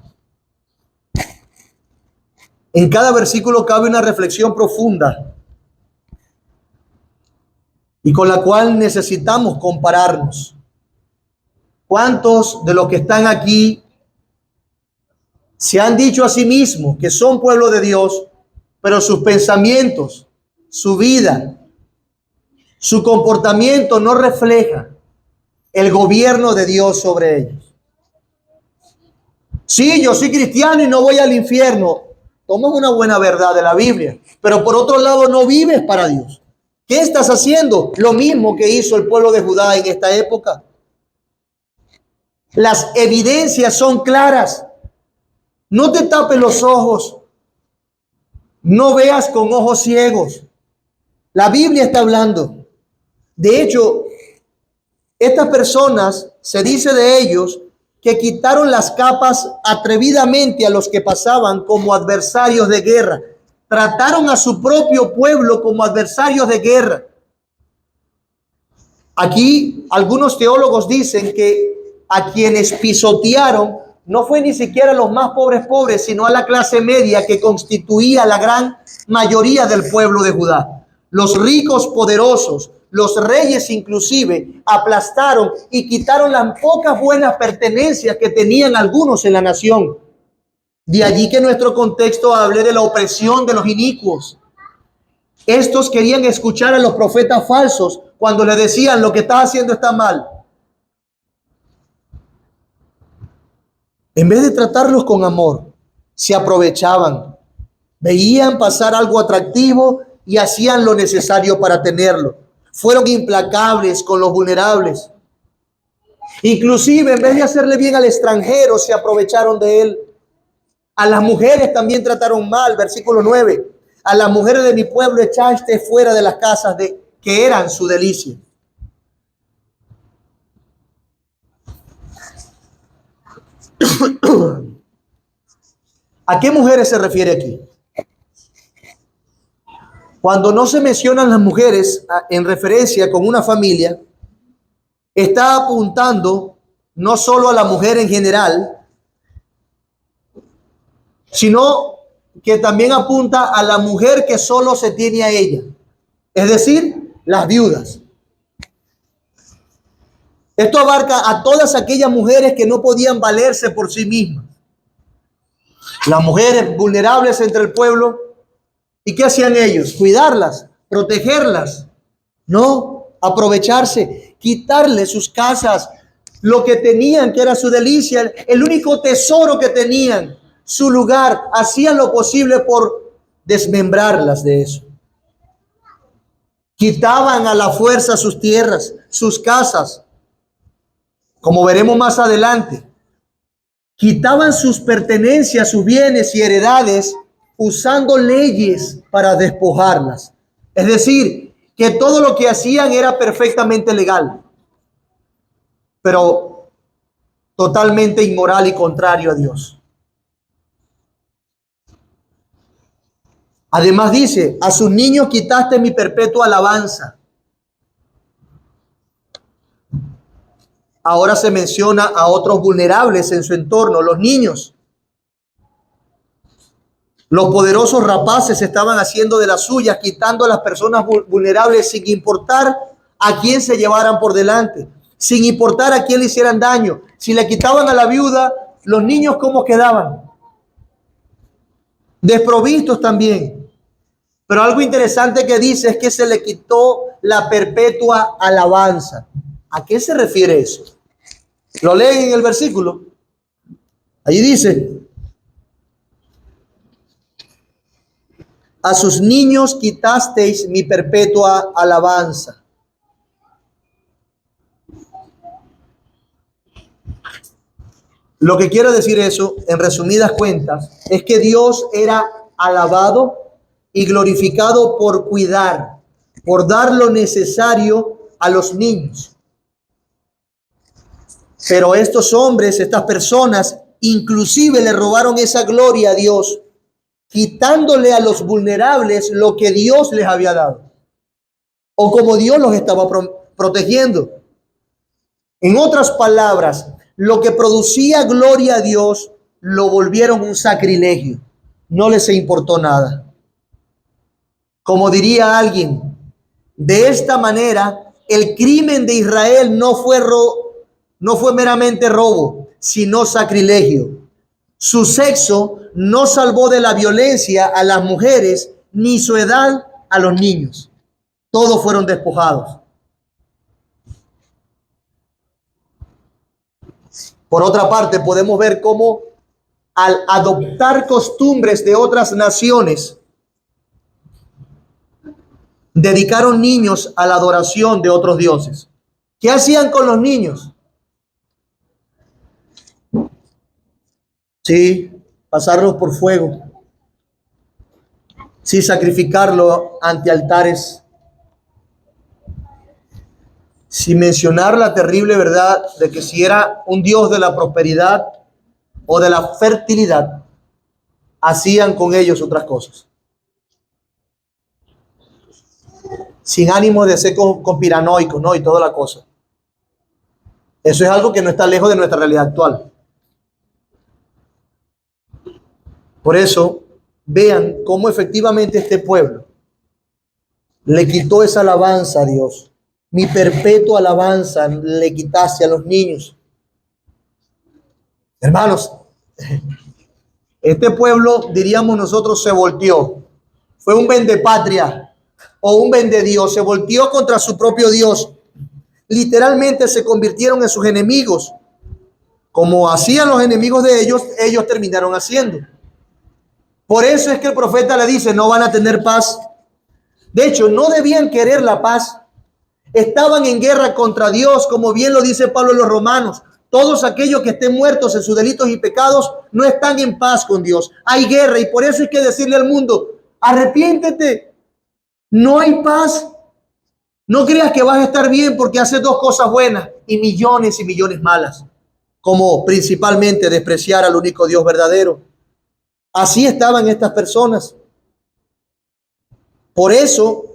en cada versículo cabe una reflexión profunda y con la cual necesitamos compararnos. ¿Cuántos de los que están aquí se han dicho a sí mismos que son pueblo de Dios, pero sus pensamientos, su vida, su comportamiento no refleja el gobierno de Dios sobre ellos? Sí, yo soy cristiano y no voy al infierno. Tomas una buena verdad de la Biblia, pero por otro lado no vives para Dios. ¿Qué estás haciendo? Lo mismo que hizo el pueblo de Judá en esta época. Las evidencias son claras. No te tapes los ojos. No veas con ojos ciegos. La Biblia está hablando. De hecho, estas personas, se dice de ellos, que quitaron las capas atrevidamente a los que pasaban como adversarios de guerra. Trataron a su propio pueblo como adversarios de guerra. Aquí algunos teólogos dicen que a quienes pisotearon no fue ni siquiera los más pobres, sino a la clase media que constituía la gran mayoría del pueblo de Judá. Los ricos poderosos, los reyes inclusive, aplastaron y quitaron las pocas buenas pertenencias que tenían algunos en la nación. De allí que nuestro contexto hable de la opresión de los inicuos. Estos querían escuchar a los profetas falsos cuando le decían: lo que estás haciendo está mal. En vez de tratarlos con amor, se aprovechaban, veían pasar algo atractivo y hacían lo necesario para tenerlo. Fueron implacables con los vulnerables. Inclusive, en vez de hacerle bien al extranjero, se aprovecharon de él. A las mujeres también trataron mal. Versículo 9. A las mujeres de mi pueblo echaste fuera de las casas que eran su delicia. ¿A qué mujeres se refiere aquí? Cuando no se mencionan las mujeres en referencia con una familia, está apuntando no solo a la mujer en general, sino que también apunta a la mujer que solo se tiene a ella, es decir, las viudas. Esto abarca a todas aquellas mujeres que no podían valerse por sí mismas. Las mujeres vulnerables entre el pueblo. ¿Y qué hacían ellos? Cuidarlas, protegerlas. No, aprovecharse, quitarles sus casas, lo que tenían, que era su delicia, el único tesoro que tenían. su lugar, hacían lo posible por desmembrarlas de eso. Quitaban a la fuerza sus tierras, sus casas, como veremos más adelante. Quitaban sus pertenencias, sus bienes y heredades, usando leyes para despojarlas. Es decir, que todo lo que hacían era perfectamente legal, pero totalmente inmoral y contrario a Dios. Además dice, a sus niños quitaste mi perpetua alabanza. Ahora se menciona a otros vulnerables en su entorno, los niños. Los poderosos rapaces estaban haciendo de las suyas, quitando a las personas vulnerables sin importar a quién se llevaran por delante, sin importar a quién le hicieran daño. Si le quitaban a la viuda, los niños ¿cómo quedaban? Desprovistos también. Pero algo interesante que dice es que se le quitó la perpetua alabanza. ¿A qué se refiere eso? Lo leen en el versículo. Allí dice, a sus niños quitasteis mi perpetua alabanza. Lo que quiere decir eso, en resumidas cuentas, es que Dios era alabado y glorificado por cuidar, por dar lo necesario a los niños. Pero estos hombres, estas personas, inclusive le robaron esa gloria a Dios, quitándole a los vulnerables lo que Dios les había dado, o como Dios los estaba protegiendo. En otras palabras, lo que producía gloria a Dios, lo volvieron un sacrilegio. No les importó nada. Como diría alguien, de esta manera, el crimen de Israel no fue meramente robo, sino sacrilegio. Su sexo no salvó de la violencia a las mujeres, ni su edad a los niños. Todos fueron despojados. Por otra parte, podemos ver cómo al adoptar costumbres de otras naciones, dedicaron niños a la adoración de otros dioses. ¿Qué hacían con los niños? Sí, pasarlos por fuego. Sí, sacrificarlo ante altares. Sin mencionar la terrible verdad de que si era un dios de la prosperidad o de la fertilidad, hacían con ellos otras cosas. Sin ánimo de ser conspiranoicos, ¿no? Y toda la cosa. Eso es algo que no está lejos de nuestra realidad actual. Por eso, vean cómo efectivamente este pueblo le quitó esa alabanza a Dios. Mi perpetua alabanza le quitaste a los niños. Hermanos, este pueblo, diríamos nosotros, se volteó. Fue un vendepatria o un vendedios. Se volteó contra su propio Dios. Literalmente se convirtieron en sus enemigos. Como hacían los enemigos de ellos, ellos terminaron haciendo. Por eso es que el profeta le dice, no van a tener paz. De hecho, no debían querer la paz. Estaban en guerra contra Dios, como bien lo dice Pablo en los Romanos. Todos aquellos que estén muertos en sus delitos y pecados no están en paz con Dios. Hay guerra y por eso hay que decirle al mundo, arrepiéntete. No hay paz. No creas que vas a estar bien porque haces dos cosas buenas y millones malas, como principalmente despreciar al único Dios verdadero. Así estaban estas personas. Por eso,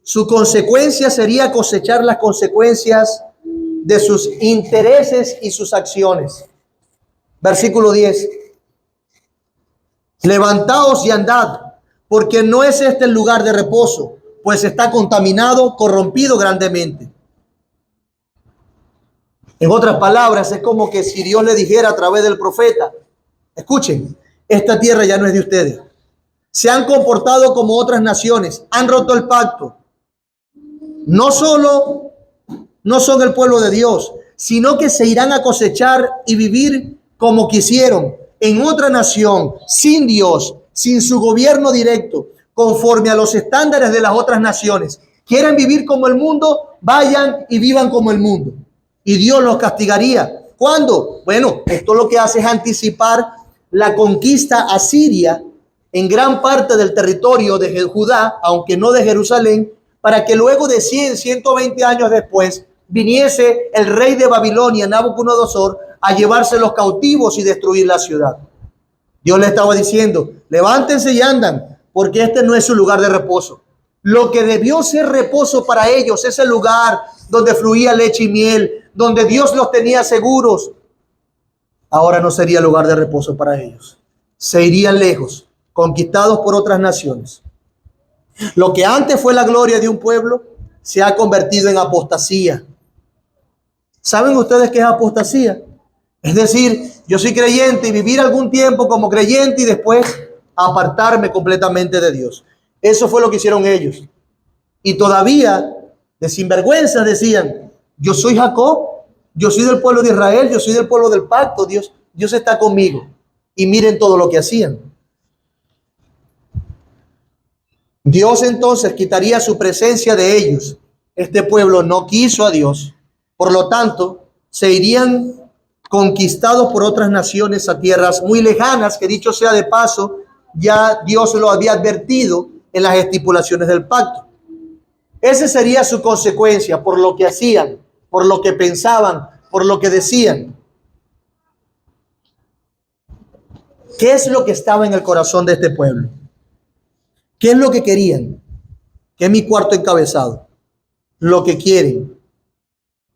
su consecuencia sería cosechar las consecuencias de sus intereses y sus acciones. Versículo 10. Levantaos y andad, porque no es este el lugar de reposo, pues está contaminado, corrompido grandemente. En otras palabras, es como que si Dios le dijera a través del profeta, escuchen, esta tierra ya no es de ustedes. Se han comportado como otras naciones, han roto el pacto. No solo no son el pueblo de Dios, sino que se irán a cosechar y vivir como quisieron. en otra nación, sin Dios, sin su gobierno directo, conforme a los estándares de las otras naciones, quieren vivir como el mundo, vayan y vivan como el mundo. Y Dios los castigaría. ¿Cuándo? Bueno, esto lo que hace es anticipar la conquista asiria en gran parte del territorio de Judá, aunque no de Jerusalén, para que luego de 120 años después viniese el rey de Babilonia, Nabucodonosor, a llevarse los cautivos y destruir la ciudad. Dios le estaba diciendo, levántense y andan, porque este no es su lugar de reposo. Lo que debió ser reposo para ellos, ese lugar donde fluía leche y miel, donde Dios los tenía seguros, ahora no sería lugar de reposo para ellos. Se irían lejos, conquistados por otras naciones. Lo que antes fue la gloria de un pueblo se ha convertido en apostasía. ¿Saben ustedes qué es apostasía? Es decir, yo soy creyente y vivir algún tiempo como creyente y después apartarme completamente de Dios. Eso fue lo que hicieron ellos. Y todavía, de sinvergüenza, decían, yo soy Jacob, yo soy del pueblo de Israel, yo soy del pueblo del pacto, Dios está conmigo. Y miren todo lo que hacían. Dios entonces quitaría su presencia de ellos. Este pueblo no quiso a Dios. Por lo tanto, se irían conquistados por otras naciones a tierras muy lejanas, que dicho sea de paso, ya Dios lo había advertido en las estipulaciones del pacto. Esa sería su consecuencia por lo que hacían, por lo que pensaban, por lo que decían. ¿Qué es lo que estaba en el corazón de este pueblo? ¿Qué es lo que querían? Que es mi cuarto encabezado. Lo que quieren.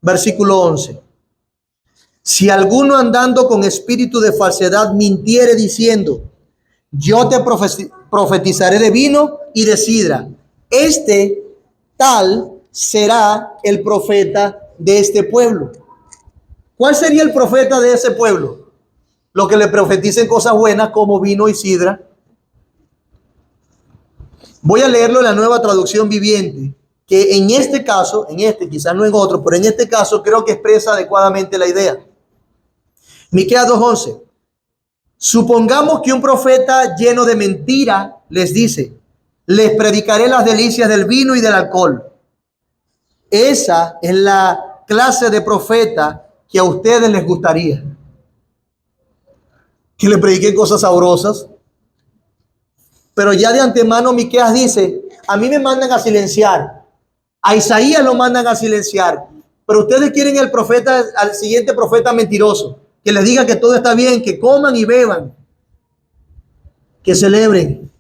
Versículo 11. Si alguno andando con espíritu de falsedad mintiere diciendo, yo te profetizaré de vino y de sidra, este tal será el profeta de este pueblo. ¿Cuál sería el profeta de ese pueblo? Lo que le profeticen cosas buenas como vino y sidra. Voy a leerlo en la Nueva Traducción Viviente, que en este caso, quizás no en otro, pero en este caso creo que expresa adecuadamente la idea. Miqueas 2:11. Supongamos que un profeta lleno de mentira les dice, les predicaré las delicias del vino y del alcohol. Esa es la clase de profeta que a ustedes les gustaría. Que le prediquen cosas sabrosas. Pero ya de antemano Miqueas dice, a mí me mandan a silenciar. A Isaías lo mandan a silenciar. Pero ustedes quieren el profeta, al siguiente profeta mentiroso, que les diga que todo está bien, que coman y beban, que celebren.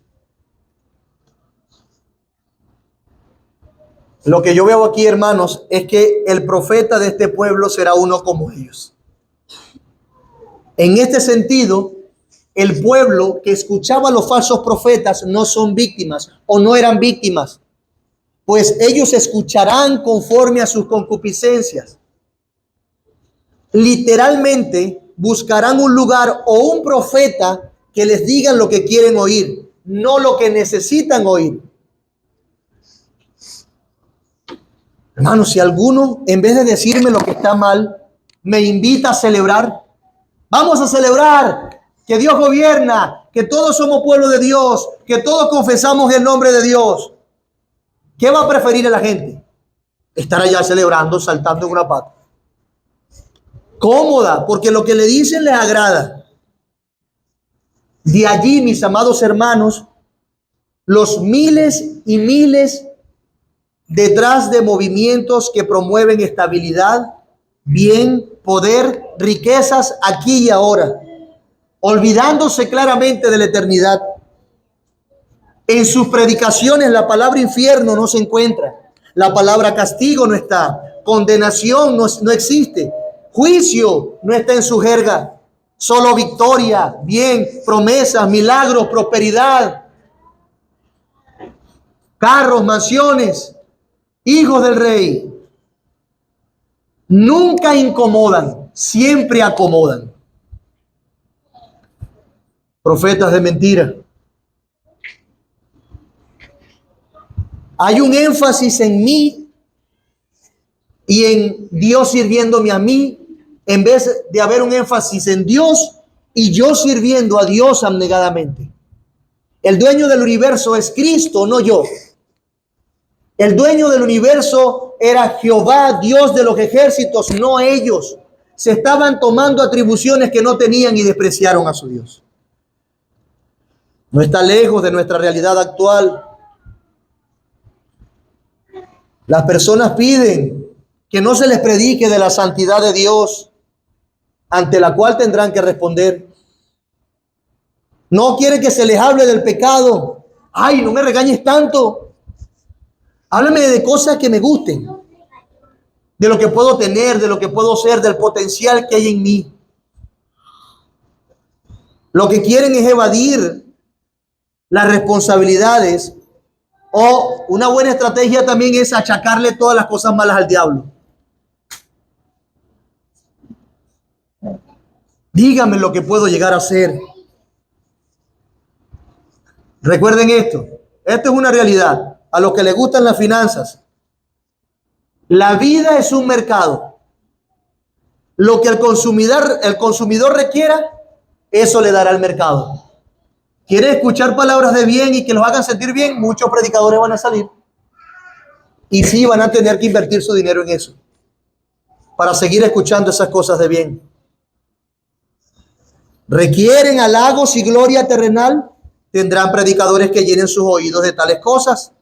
Lo que yo veo aquí, hermanos, es que el profeta de este pueblo será uno como ellos. En este sentido, el pueblo que escuchaba a los falsos profetas no son víctimas o no eran víctimas, pues ellos escucharán conforme a sus concupiscencias. Literalmente buscarán un lugar o un profeta que les digan lo que quieren oír, no lo que necesitan oír. Hermano, si alguno, en vez de decirme lo que está mal, me invita a celebrar, vamos a celebrar que Dios gobierna, que todos somos pueblo de Dios, que todos confesamos el nombre de Dios. ¿Qué va a preferir a la gente? Estar allá celebrando, saltando en una pata. Cómoda, porque lo que le dicen les agrada. De allí, mis amados hermanos, los miles y miles detrás de movimientos que promueven estabilidad, bien, poder, riquezas aquí y ahora, olvidándose claramente de la eternidad. En sus predicaciones la palabra infierno no se encuentra, la palabra castigo no está, condenación no existe, juicio no está en su jerga, solo victoria, bien, promesas, milagros, prosperidad, carros, mansiones, hijos del rey. Nunca incomodan, siempre acomodan. Profetas de mentira. Hay un énfasis en mí y en Dios sirviéndome a mí, en vez de haber un énfasis en Dios y yo sirviendo a Dios abnegadamente. El dueño del universo es Cristo, no yo. El dueño del universo era Jehová, Dios de los ejércitos, no ellos. Se estaban tomando atribuciones que no tenían y despreciaron a su Dios. No está lejos de nuestra realidad actual. Las personas piden que no se les predique de la santidad de Dios, ante la cual tendrán que responder. No quieren que se les hable del pecado. Ay, no me regañes tanto. Háblame de cosas que me gusten, de lo que puedo tener, de lo que puedo ser, del potencial que hay en mí. Lo que quieren es evadir las responsabilidades, o una buena estrategia también es achacarle todas las cosas malas al diablo. Dígame lo que puedo llegar a hacer. Recuerden esto. Esto es una realidad. A los que les gustan las finanzas, la vida es un mercado. Lo que el consumidor requiera, eso le dará el mercado. ¿Quiere escuchar palabras de bien y que los hagan sentir bien? Muchos predicadores van a salir. Y sí, van a tener que invertir su dinero en eso, para seguir escuchando esas cosas de bien. ¿Requieren halagos y gloria terrenal? Tendrán predicadores que llenen sus oídos de tales cosas.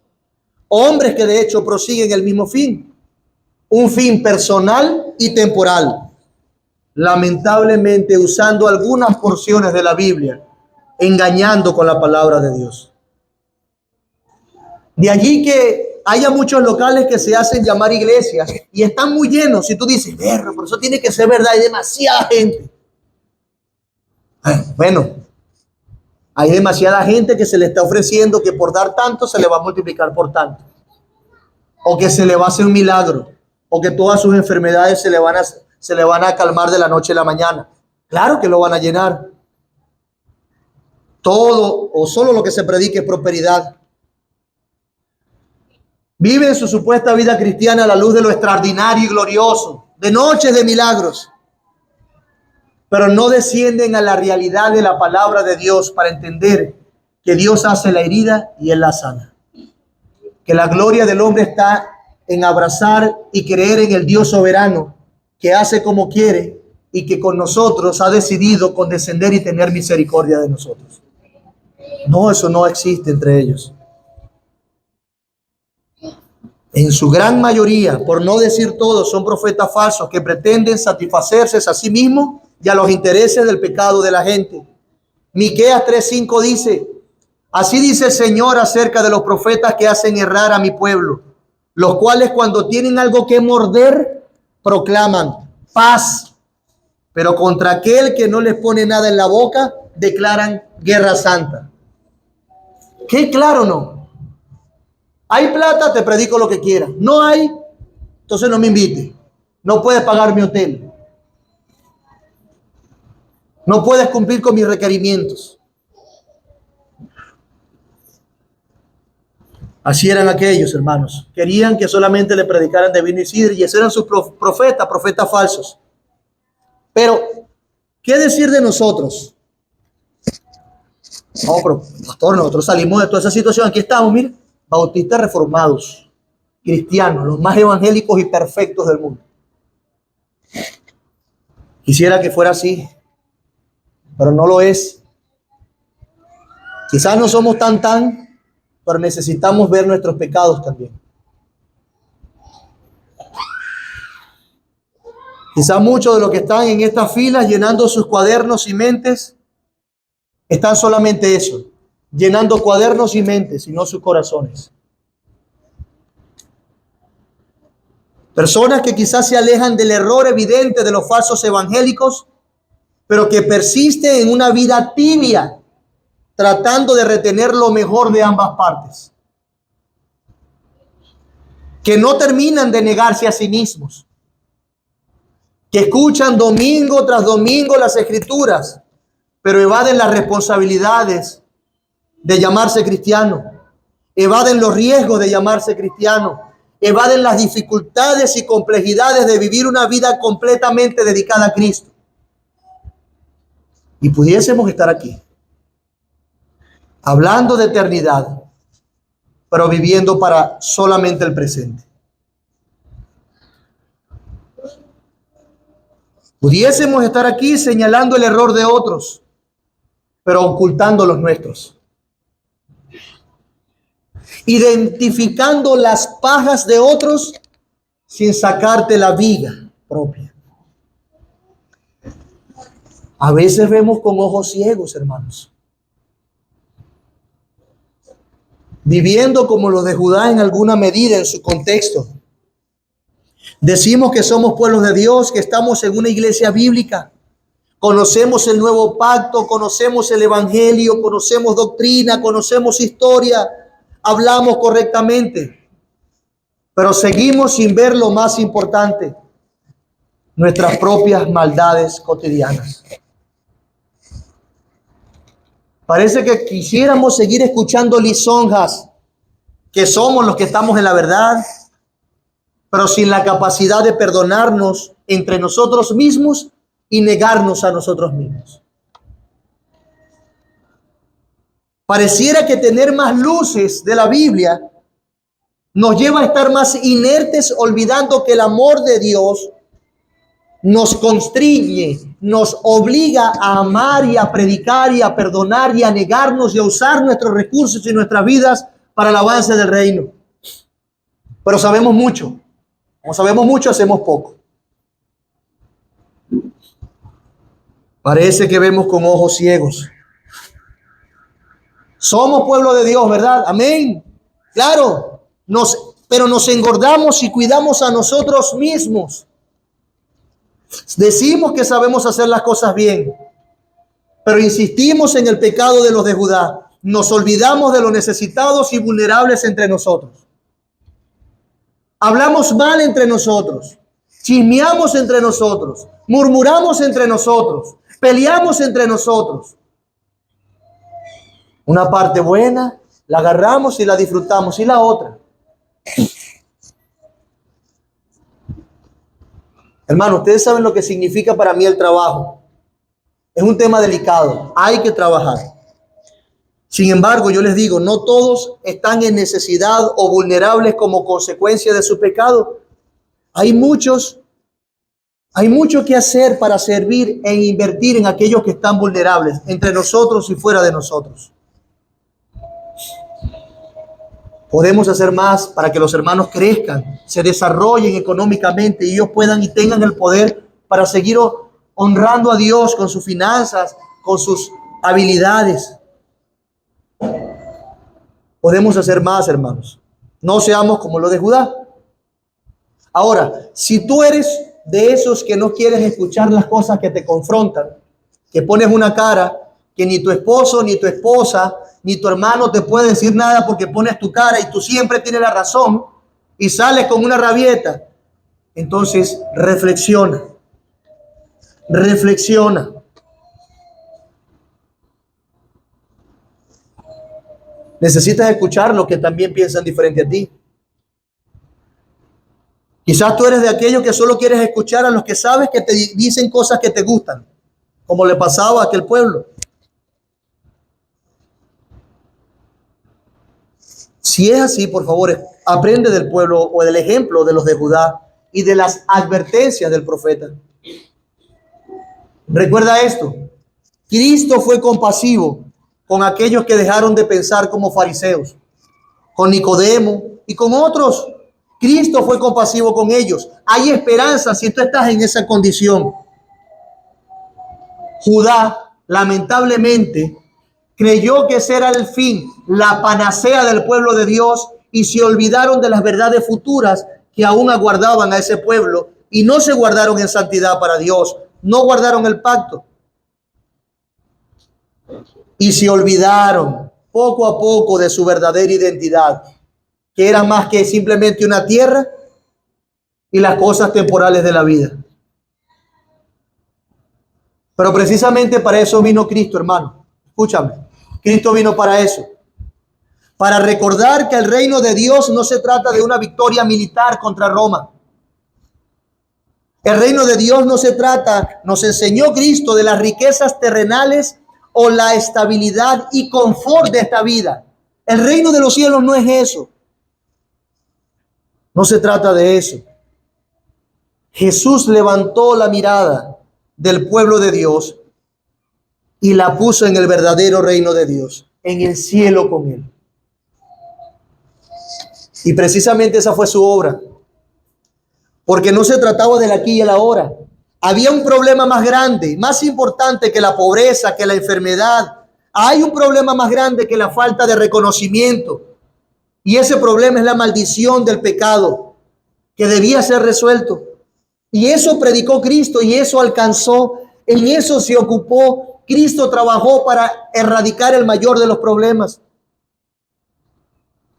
Hombres que de hecho prosiguen el mismo fin. Un fin personal y temporal. Lamentablemente usando algunas porciones de la Biblia, engañando con la palabra de Dios. De allí que haya muchos locales que se hacen llamar iglesias y están muy llenos. Si tú dices, por eso tiene que ser verdad, hay demasiada gente. Bueno, hay demasiada gente que se le está ofreciendo que por dar tanto se le va a multiplicar por tanto. O que se le va a hacer un milagro. O que todas sus enfermedades se le van a calmar de la noche a la mañana. Claro que lo van a llenar. Todo o solo lo que se predique es prosperidad. Viven su supuesta vida cristiana a la luz de lo extraordinario y glorioso, de noches de milagros, pero no descienden a la realidad de la palabra de Dios para entender que Dios hace la herida y Él la sana. Que la gloria del hombre está en abrazar y creer en el Dios soberano que hace como quiere y que con nosotros ha decidido condescender y tener misericordia de nosotros. No, eso no existe entre ellos. En su gran mayoría, por no decir todos, son profetas falsos que pretenden satisfacerse a sí mismos y a los intereses del pecado de la gente. Miqueas 3:5 dice: así dice el Señor acerca de los profetas que hacen errar a mi pueblo, los cuales cuando tienen algo que morder, proclaman paz, pero contra aquel que no les pone nada en la boca, declaran guerra santa. ¿Qué claro no? Hay plata, te predico lo que quieras. No hay, entonces no me invite. No puedes pagar mi hotel. No puedes cumplir con mis requerimientos. Así eran aquellos, hermanos. Querían que solamente le predicaran de vino y sidra, y esos eran sus profetas falsos. Pero, ¿qué decir de nosotros? No, pero pastor, nosotros salimos de toda esa situación. Aquí estamos, mire. Bautistas reformados, cristianos, los más evangélicos y perfectos del mundo. Quisiera que fuera así, pero no lo es. Quizás no somos tan, pero necesitamos ver nuestros pecados también. Quizás muchos de los que están en estas filas llenando sus cuadernos y mentes están solamente eso, llenando cuadernos y mentes y no sus corazones. Personas que quizás se alejan del error evidente de los falsos evangélicos, pero que persisten en una vida tibia, tratando de retener lo mejor de ambas partes. Que no terminan de negarse a sí mismos. Que escuchan domingo tras domingo las escrituras, pero evaden las responsabilidades de llamarse cristiano, evaden los riesgos de llamarse cristiano, evaden las dificultades y complejidades de vivir una vida completamente dedicada a Cristo. y pudiésemos estar aquí, hablando de eternidad, pero viviendo para solamente el presente. Pudiésemos estar aquí señalando el error de otros, pero ocultando los nuestros. Identificando las pajas de otros sin sacarte la viga propia. A veces vemos con ojos ciegos, hermanos, viviendo como los de Judá en alguna medida en su contexto. Decimos que somos pueblos de Dios, que estamos en una iglesia bíblica, conocemos el nuevo pacto, conocemos el evangelio, conocemos doctrina, conocemos historia, hablamos correctamente, pero seguimos sin ver lo más importante, nuestras propias maldades cotidianas. Parece que quisiéramos seguir escuchando lisonjas, que somos los que estamos en la verdad, pero sin la capacidad de perdonarnos entre nosotros mismos y negarnos a nosotros mismos. Pareciera que tener más luces de la Biblia nos lleva a estar más inertes, olvidando que el amor de Dios nos constriñe, nos obliga a amar y a predicar y a perdonar y a negarnos y a usar nuestros recursos y nuestras vidas para el avance del reino. Pero sabemos mucho. Como sabemos mucho, hacemos poco. Parece que vemos con ojos ciegos. Somos pueblo de Dios, ¿verdad? Amén. Claro, pero nos engordamos y cuidamos a nosotros mismos. Decimos que sabemos hacer las cosas bien, pero insistimos en el pecado de los de Judá. Nos olvidamos de los necesitados y vulnerables entre nosotros. Hablamos mal entre nosotros, chismeamos entre nosotros, murmuramos entre nosotros, peleamos entre nosotros. Una parte buena la agarramos y la disfrutamos, y la otra. Hermano, ustedes saben lo que significa para mí el trabajo. Es un tema delicado, hay que trabajar. Sin embargo, yo les digo, no todos están en necesidad o vulnerables como consecuencia de su pecado. Hay mucho que hacer para servir e invertir en aquellos que están vulnerables, entre nosotros y fuera de nosotros. Podemos hacer más para que los hermanos crezcan, se desarrollen económicamente y ellos puedan y tengan el poder para seguir honrando a Dios con sus finanzas, con sus habilidades. Podemos hacer más, hermanos. No seamos como los de Judá. Ahora, si tú eres de esos que no quieres escuchar las cosas que te confrontan, que pones una cara que ni tu esposo, ni tu esposa, ni tu hermano te puede decir nada porque pones tu cara y tú siempre tienes la razón y sales con una rabieta, entonces reflexiona. Reflexiona. Necesitas escuchar lo que también piensan diferente a ti. Quizás tú eres de aquellos que solo quieres escuchar a los que sabes que te dicen cosas que te gustan, como le pasaba a aquel pueblo. Si es así, por favor, aprende del pueblo o del ejemplo de los de Judá y de las advertencias del profeta. Recuerda esto: Cristo fue compasivo con aquellos que dejaron de pensar como fariseos, con Nicodemo y con otros. Cristo fue compasivo con ellos. Hay esperanza si tú estás en esa condición. Judá, lamentablemente, creyó que ese era el fin, la panacea del pueblo de Dios, y se olvidaron de las verdades futuras que aún aguardaban a ese pueblo, y no se guardaron en santidad para Dios, no guardaron el pacto. Y se olvidaron poco a poco de su verdadera identidad, que era más que simplemente una tierra y las cosas temporales de la vida. Pero precisamente para eso vino Cristo, hermano. Escúchame, Cristo vino para eso. Para recordar que el reino de Dios no se trata de una victoria militar contra Roma. El reino de Dios no se trata, nos enseñó Cristo, de las riquezas terrenales o la estabilidad y confort de esta vida. El reino de los cielos no es eso. No se trata de eso. Jesús levantó la mirada del pueblo de Dios y la puso en el verdadero reino de Dios, en el cielo con Él. Y precisamente esa fue su obra, porque no se trataba del aquí y el ahora. Había un problema más grande, más importante que la pobreza, que la enfermedad. Hay un problema más grande que la falta de reconocimiento. Y ese problema es la maldición del pecado, que debía ser resuelto. Y eso predicó Cristo y eso alcanzó, en eso se ocupó. Cristo trabajó para erradicar el mayor de los problemas.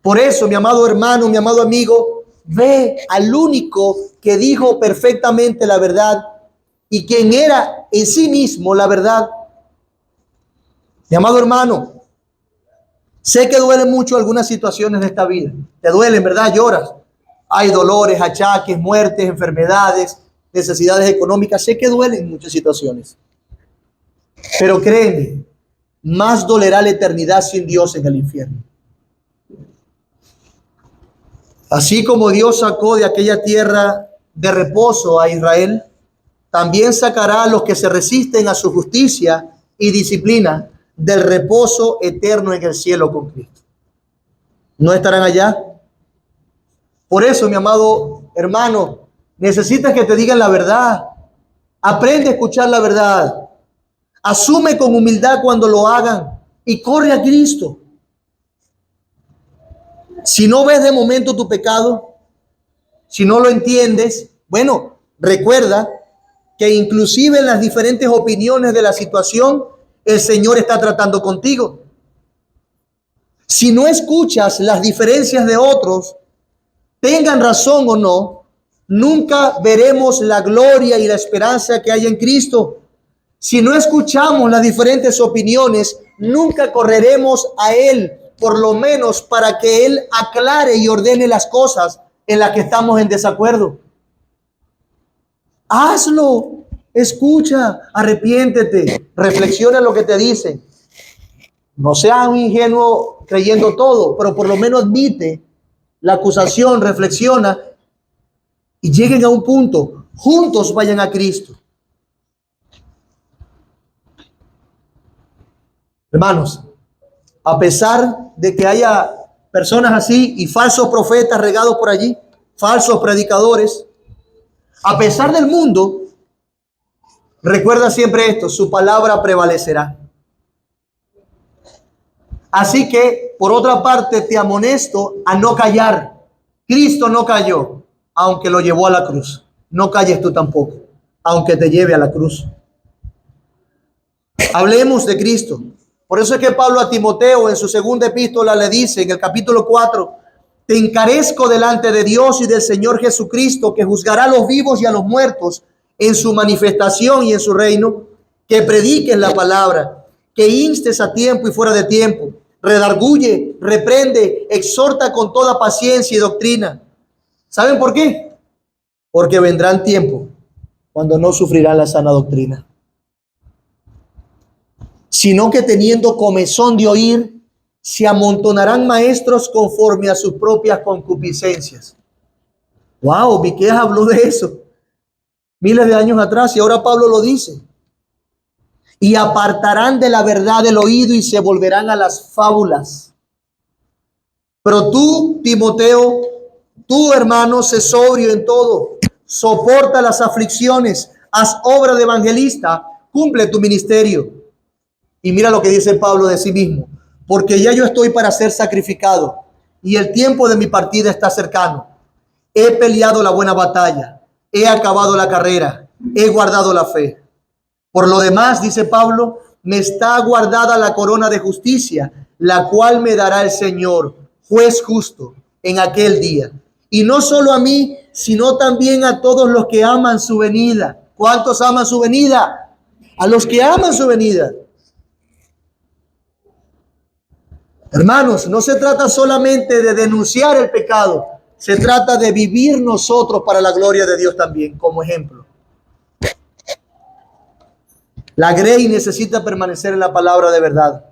Por eso, mi amado hermano, mi amado amigo, ve al único que dijo perfectamente la verdad y quien era en sí mismo la verdad. Mi amado hermano, sé que duelen mucho algunas situaciones de esta vida. Te duelen, ¿verdad? Lloras. Hay dolores, achaques, muertes, enfermedades, necesidades económicas. Sé que duelen muchas situaciones. Pero créeme, más dolerá la eternidad sin Dios en el infierno. Así como Dios sacó de aquella tierra de reposo a Israel, también sacará a los que se resisten a su justicia y disciplina del reposo eterno en el cielo con Cristo. ¿No estarán allá? Por eso, mi amado hermano, necesitas que te digan la verdad. Aprende a escuchar la verdad. Asume con humildad cuando lo hagan y corre a Cristo. Si no ves de momento tu pecado, si no lo entiendes, bueno, recuerda que inclusive en las diferentes opiniones de la situación, el Señor está tratando contigo. Si no escuchas las diferencias de otros, tengan razón o no, nunca veremos la gloria y la esperanza que hay en Cristo. Si no escuchamos las diferentes opiniones, nunca correremos a Él, por lo menos para que Él aclare y ordene las cosas en las que estamos en desacuerdo. Hazlo, escucha, arrepiéntete, reflexiona lo que te dicen. No seas un ingenuo creyendo todo, pero por lo menos admite la acusación, reflexiona y lleguen a un punto. Juntos vayan a Cristo. Hermanos, a pesar de que haya personas así y falsos profetas regados por allí, falsos predicadores, a pesar del mundo, recuerda siempre esto: su palabra prevalecerá. Así que, por otra parte, te amonesto a no callar. Cristo no cayó, aunque lo llevó a la cruz. No calles tú tampoco, aunque te lleve a la cruz. Hablemos de Cristo. Por eso es que Pablo a Timoteo en su segunda epístola le dice en el capítulo 4: te encarezco delante de Dios y del Señor Jesucristo, que juzgará a los vivos y a los muertos en su manifestación y en su reino, que prediques la palabra, que instes a tiempo y fuera de tiempo, redarguye, reprende, exhorta con toda paciencia y doctrina. ¿Saben por qué? Porque vendrán tiempos cuando no sufrirán la sana doctrina, sino que teniendo comezón de oír, se amontonarán maestros conforme a sus propias concupiscencias. Wow, Miqueas habló de eso miles de años atrás y ahora Pablo lo dice. Y apartarán de la verdad el oído y se volverán a las fábulas. Pero tú, Timoteo, tú, hermano, sé sobrio en todo, soporta las aflicciones, haz obra de evangelista, cumple tu ministerio. Y mira lo que dice Pablo de sí mismo: porque ya yo estoy para ser sacrificado y el tiempo de mi partida está cercano. He peleado la buena batalla, he acabado la carrera, he guardado la fe. Por lo demás, dice Pablo, me está guardada la corona de justicia, la cual me dará el Señor, juez justo, en aquel día. Y no solo a mí, sino también a todos los que aman su venida. ¿Cuántos aman su venida? A los que aman su venida. Hermanos, no se trata solamente de denunciar el pecado, se trata de vivir nosotros para la gloria de Dios también, como ejemplo. La grey necesita permanecer en la palabra de verdad.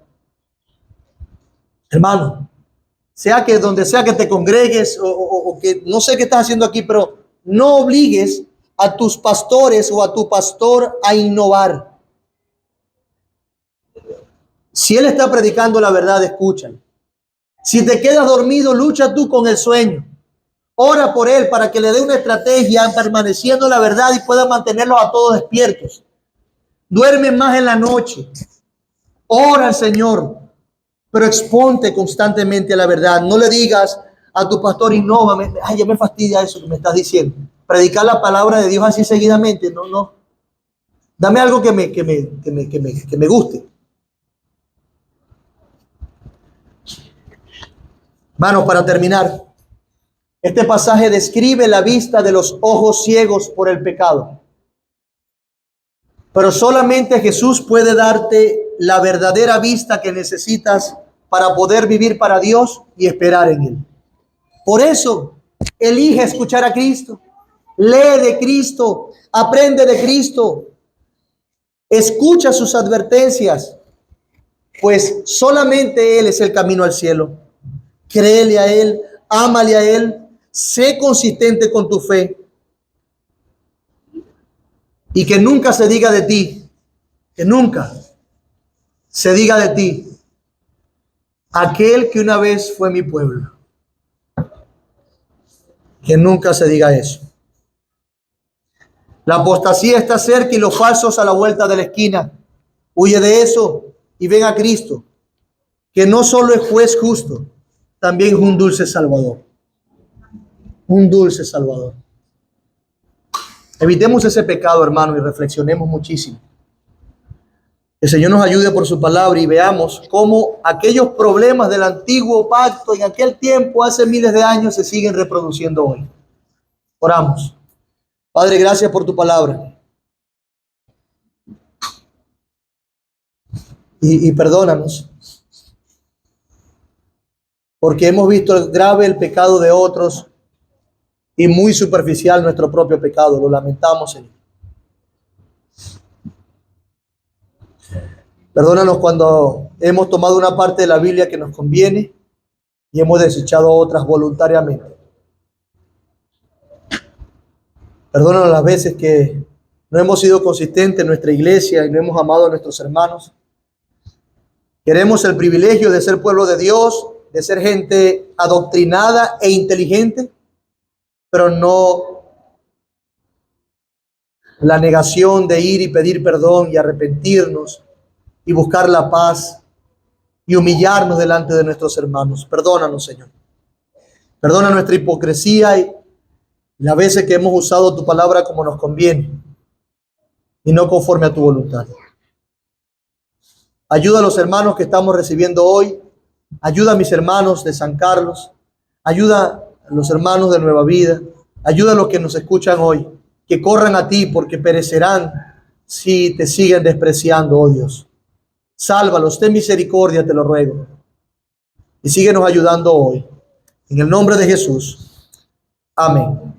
Hermano, sea que donde sea que te congregues o que no sé qué estás haciendo aquí, pero no obligues a tus pastores o a tu pastor a innovar. Si él está predicando la verdad, escúchalo. Si te quedas dormido, lucha tú con el sueño. Ora por él para que le dé una estrategia permaneciendo en la verdad y pueda mantenerlos a todos despiertos. Duerme más en la noche. Ora al Señor, pero exponte constantemente a la verdad. No le digas a tu pastor, innóvame. Ay, ya me fastidia eso que me estás diciendo. Predicar la palabra de Dios así seguidamente. No. Dame algo que me guste. Hermanos, para terminar, este pasaje describe la vista de los ojos ciegos por el pecado. Pero solamente Jesús puede darte la verdadera vista que necesitas para poder vivir para Dios y esperar en Él. Por eso, elige escuchar a Cristo, lee de Cristo, aprende de Cristo, escucha sus advertencias, pues solamente Él es el camino al cielo. Créele a Él, ámale a Él, sé consistente con tu fe. Y que nunca se diga de ti, que nunca se diga de ti, aquel que una vez fue mi pueblo. Que nunca se diga eso. La apostasía está cerca y los falsos a la vuelta de la esquina. Huye de eso y ven a Cristo, que no solo es juez justo, también es un dulce Salvador. Un dulce Salvador. Evitemos ese pecado, hermano, y reflexionemos muchísimo. Que el Señor nos ayude por su palabra y veamos cómo aquellos problemas del antiguo pacto en aquel tiempo, hace miles de años, se siguen reproduciendo hoy. Oramos. Padre, gracias por tu palabra. Y perdónanos, porque hemos visto grave el pecado de otros y muy superficial nuestro propio pecado. Lo lamentamos, Señor. Perdónanos cuando hemos tomado una parte de la Biblia que nos conviene y hemos desechado otras voluntariamente. Perdónanos las veces que no hemos sido consistentes en nuestra iglesia y no hemos amado a nuestros hermanos. Queremos el privilegio de ser pueblo de Dios, de ser gente adoctrinada e inteligente, pero no la negación de ir y pedir perdón y arrepentirnos y buscar la paz y humillarnos delante de nuestros hermanos. Perdónanos, Señor. Perdona nuestra hipocresía y las veces que hemos usado tu palabra como nos conviene y no conforme a tu voluntad. Ayuda a los hermanos que estamos recibiendo hoy. Ayuda a mis hermanos de San Carlos. Ayuda a los hermanos de Nueva Vida. Ayuda a los que nos escuchan hoy. Que corran a ti porque perecerán si te siguen despreciando, oh Dios. Sálvalos, ten misericordia, te lo ruego. Y síguenos ayudando hoy. En el nombre de Jesús. Amén.